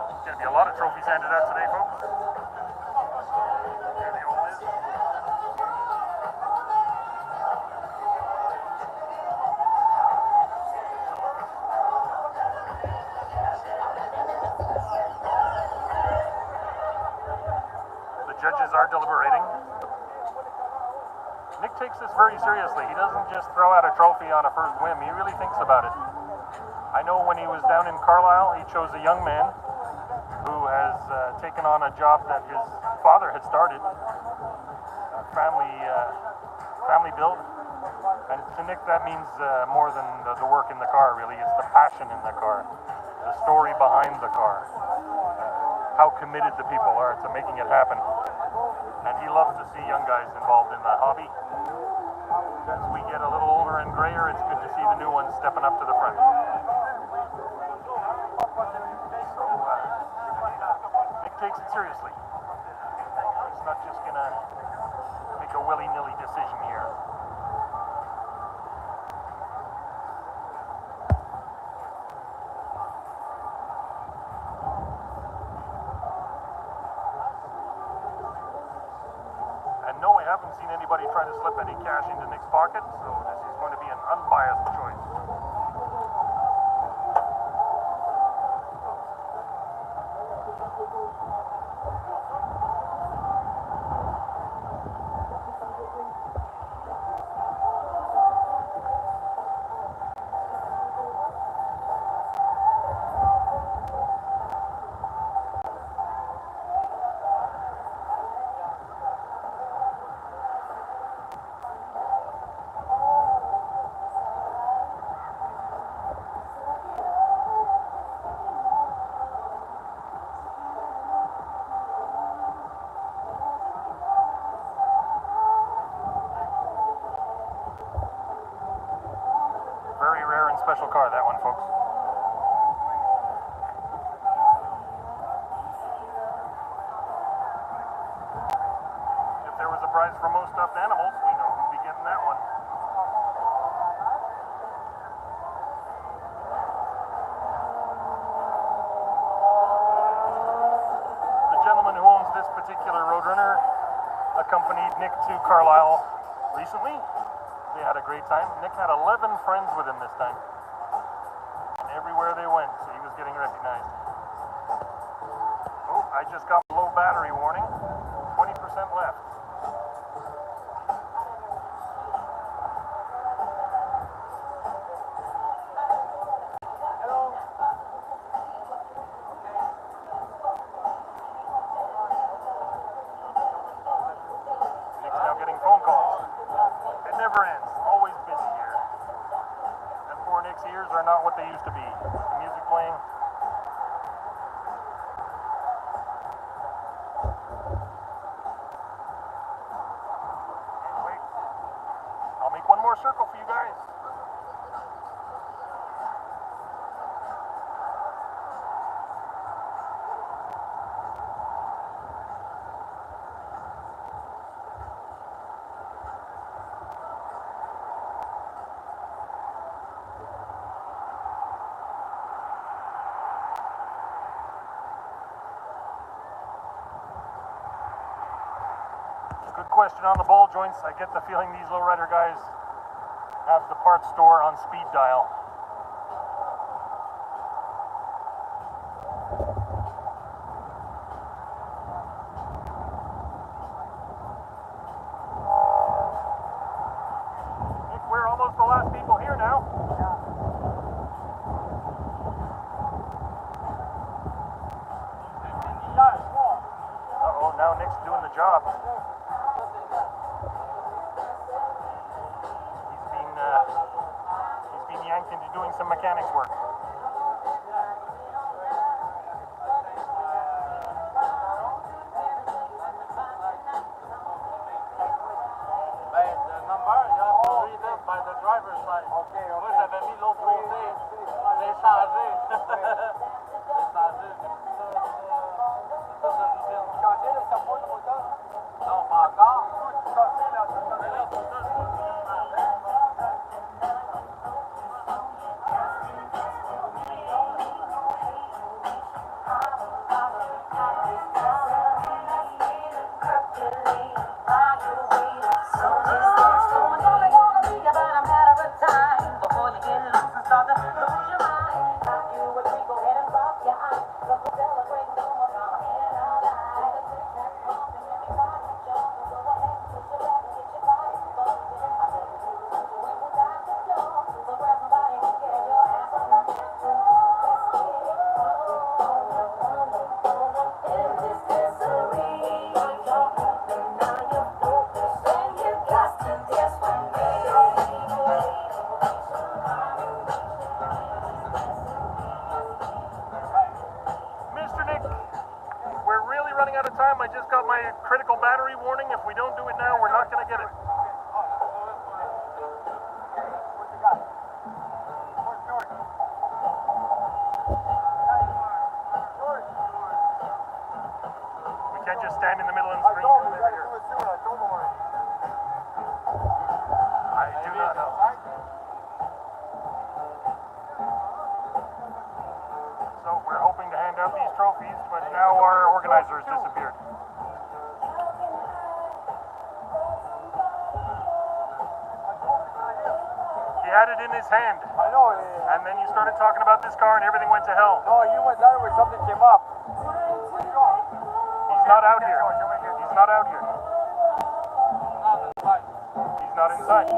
There's going to be a lot of trophies handed out today, folks. There the old is. The judges are deliberating. Nick takes this very seriously. He doesn't just throw out a trophy on a first whim. He really thinks about it. I know when he was down in Carlisle, he chose a young man who has taken on a job that his father had started, a family build. And to Nick, that means more than the work in the car, really. It's the passion in the car, the story behind the car, how committed the people are to making it happen. And he loves to see young guys involved in the hobby. As we get a little older and grayer, it's good to see the new ones stepping up to the front. So Nick takes it seriously. He's not just going to make a willy-nilly decision here. No, I haven't seen anybody try to slip any cash into Nick's pocket, so this is going to be an unbiased choice. Very rare and special car, that one, folks. If there was a prize for most stuffed animals, we know who'd be getting that one. The gentleman who owns this particular Roadrunner accompanied Nick to Carlisle recently. They had a great time. Nick had 11 friends with him this time. And everywhere they went, so he was getting recognized. Oh, I just got a low battery warning. 20% left. Nick's now getting phone calls. It never ends. Always busy here. And poor Nick's ears are not what they used to be. The music playing. Wait. I'll make one more circle for you guys. Good question on the ball joints. I get the feeling these lowrider guys have the parts store on speed dial. Nick, we're almost the last people here now. mechanics doing the jobs. He's been yanked into doing some mechanics work. The number, you have to read it by the driver's side. Okay. Moi, j'avais mis l'autre côté. J'ai changé. J'ai changé. Changé le capot de moteur? Non, pas encore. Mais là, pour ça, Mr. Nick, we're really running out of time. I just got my critical battery warning. If we don't do it now, we're not going to get it. We can't just stand in the middle of the screen. I do not know. So we're hoping to hand out these trophies, but now our organizer has disappeared. He had it in his hand, I know. and then you started talking about this car and everything went to hell. No, you went there where something came up. He's not out here. He's not out here. He's not inside.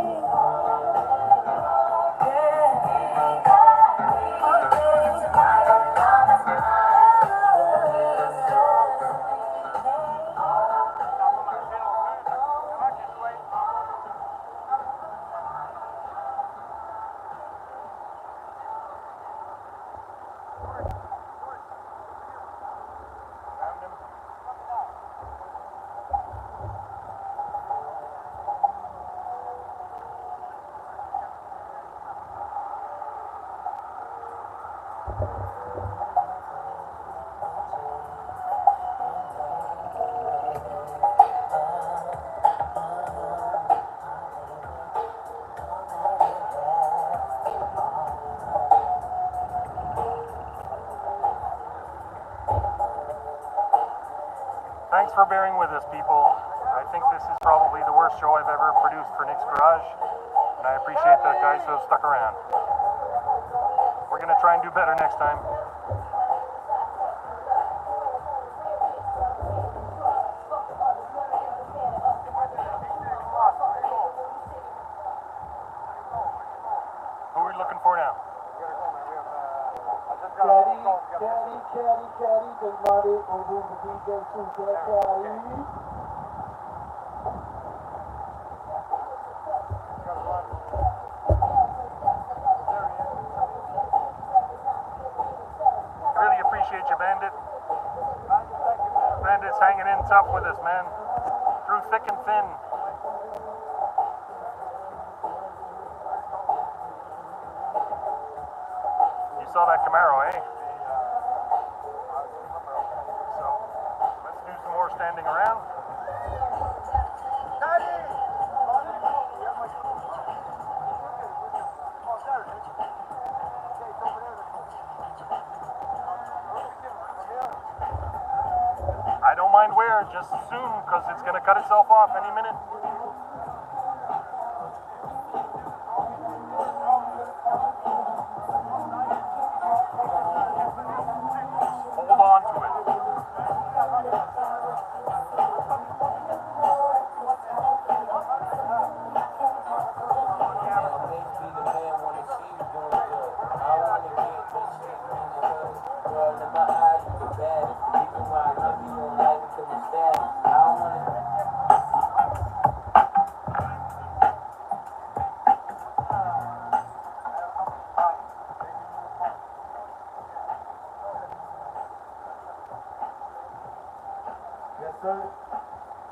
Thanks for bearing with us, people. I think this is probably the worst show I've ever produced for Nick's Garage, and I appreciate the guys who have stuck around. We're going to try and do better next time. Who are we looking for now? Really appreciate you, Bandit. Bandit's hanging in tough with us, man. Through thick and thin. You saw that Camaro, eh? So, let's do some more standing around. I don't mind where, just soon, because it's going to cut itself off any minute. Hold on to it. In my eyes, you the baddest. The reason why I love you, don't like me 'cause you status. I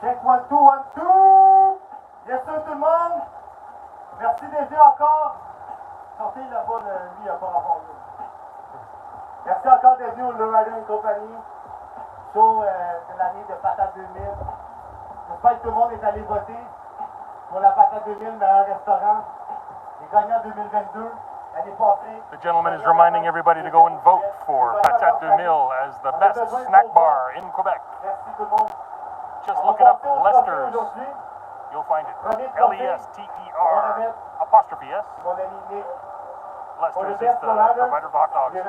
Check 1, 2, 1, 2. Yes, sir, tout le monde. Merci d'être venu encore. Sortez là-bas, lui, il n'a pas rapport. Merci encore d'être venu au Lowrider Company. Show de l'année de Patates 2000. J'espère que tout le monde est allé voter pour la Patate 2000, meilleur restaurant. Les gagnants 2022. L'année passée. The gentleman is reminding everybody to go and vote for Patate 2000 as the best snack bar in Quebec. Merci tout le monde. Just look it up, Lester's. You'll find it. Lester apostrophe S. Mon ami Nick. Lester's is the provider of hot dogs. Here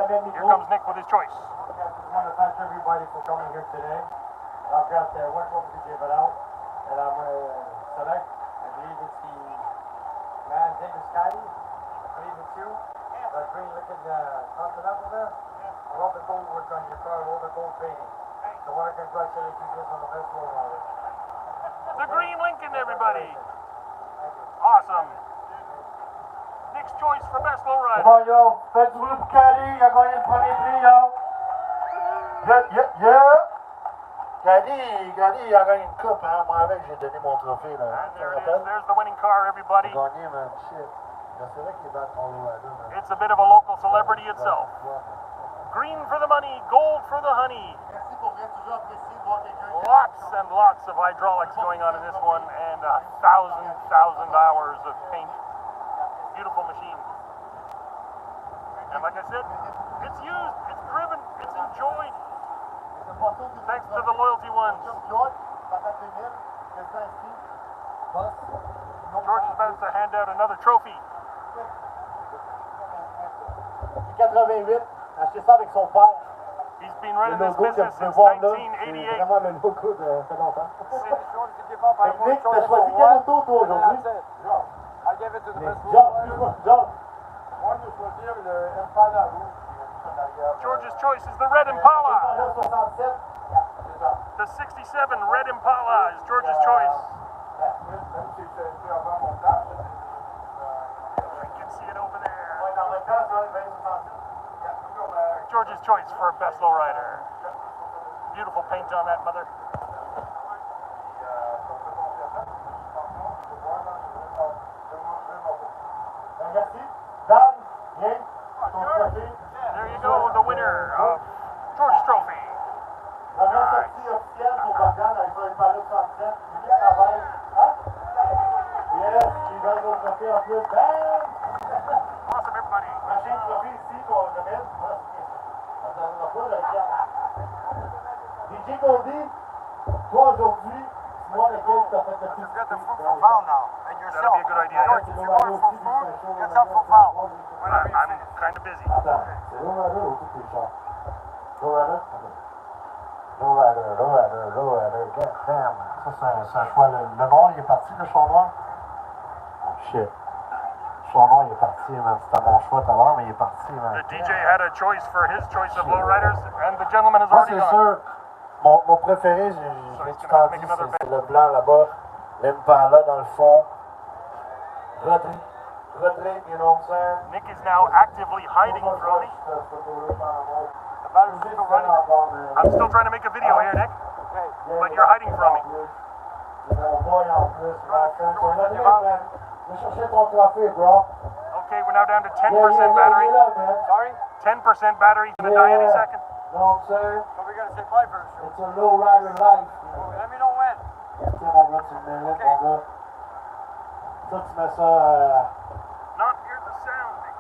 comes Nick with his choice. I just want to thank everybody for coming here today. I've got one trophy to give it out, and I'm going to select. I believe it's the man's name is Scotty. I believe it's you. That green looking continental there. I love the gold work on your car, all the gold painting. So I want to congratulate you guys on the best roll on it. The green Lincoln, everybody. Awesome. Nick's choice for best lowrider. Come on, yo. Faites du bruit pour Cali. Il a gagné le premier prix, yo. Yeah. Cali, il a gagné une coupe, hein. Moi, avec, j'ai donné mon trophée, là. And there it is. There's the winning car, everybody. Gagné, man. Shit. C'est vrai qu'il est dans ton lowrider, man. It's a bit of a local celebrity itself. Green for the money, gold for the honey. Merci pour vrai, toujours apprécié de voir quelqu'un. Lots and lots of hydraulics going on in this one, and 1,000 hours of paint. Beautiful machine. And like I said, it's used, it's driven, it's enjoyed. Thanks to the loyalty ones. George is about to hand out another trophy. 88, acheté ça avec son père. He's been running Le this logo que business vous pouvez since voir là, c'est 1988. vraiment le logo de fait longtemps. Nick, t'as choisi quel auto toi aujourd'hui? John. Moi, j'ai choisi le Impala rouge. George's choice is the Red Impala. Le 67. The 67 Red Impala is George's choice. Même si c'est avant mon temps, You can see it over there. ouais, dans le temps, ça, 2067. George's choice for best lowrider. Beautiful paint on that mother. Merci. Dan, viens. Ton trophée. There you go, the winner of George's Trophy. La meilleure sortie officielle pour Bogdan avec son Impala 67. Il travaille. Hein? Yes, il donne son trophée en plus. Bang! Awesome, everybody. Prochain trophée ici qu'on remet. Attends, on va pas le dire. DJ Goldie, toi aujourd'hui, c'est moi lequel t'as fait le plus. That'll be a good idea. I'm kind of busy. Attends, c'est lowrider ou tout est cher? Lowrider? Lowrider. God damn. Ça, c'est un choix. Le noir, il est parti, le choix noir? Oh shit. Le choix noir, il est parti, man. C'était mon choix tout à l'heure, mais il est parti, man. The DJ had a choice for his choice of lowriders, and the gentleman has Moi, already c'est gone. sûr, mon préféré, je l'ai tout le temps dit, c'est le blanc là-bas. L'Impala dans le fond. Rodrigue, you know what I'm saying? Nick is now actively hiding from me. I'm still trying to make a video here, Nick, but you're hiding from me. Mon boy en plus, man. Je cherchais ton trophée, bro. Okay, we're now down to 10% battery. Sorry? 10% battery. Gonna die any second. You know what I'm saying? So we're gonna say bye first. It's a lowrider life. Let me know when. Tu sais, mon gars, tu le mérites, mon gars. Ça, tu mets ça Not hear the sound, Nick.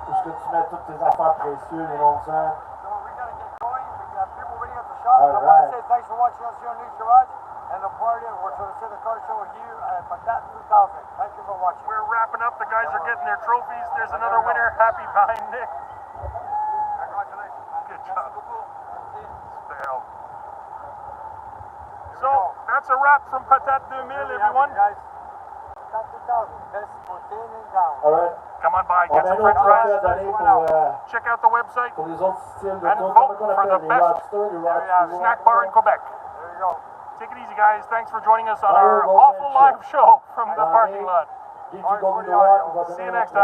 où est-ce que tu mets toutes tes affaires précieuses, you know what I'm saying? So we gotta get going. We got people waiting at the shop. All I want right. to say thanks for watching us here on News Garage and the party. We're going to see the car show here at Patates 2000. Thank you for watching. We're wrapping up. The guys are getting their trophies. There's another winner. Happy behind Nick. Congratulations. Good job. Stale. So that's a wrap from Patate 2000, everyone. Guys. Patates 2000. Best poutine in town. All right. Come on by, On get a some un autre french trophée à fries. donner pour Check out the website. les autres styles de And tour. vote Comment on for the appelle les best roadsters, les roadsters? snack bar in Quebec. There you go. Take it easy, guys. Thanks for joining us on our awful live show from the parking lot. DJ Goldie, See you next time.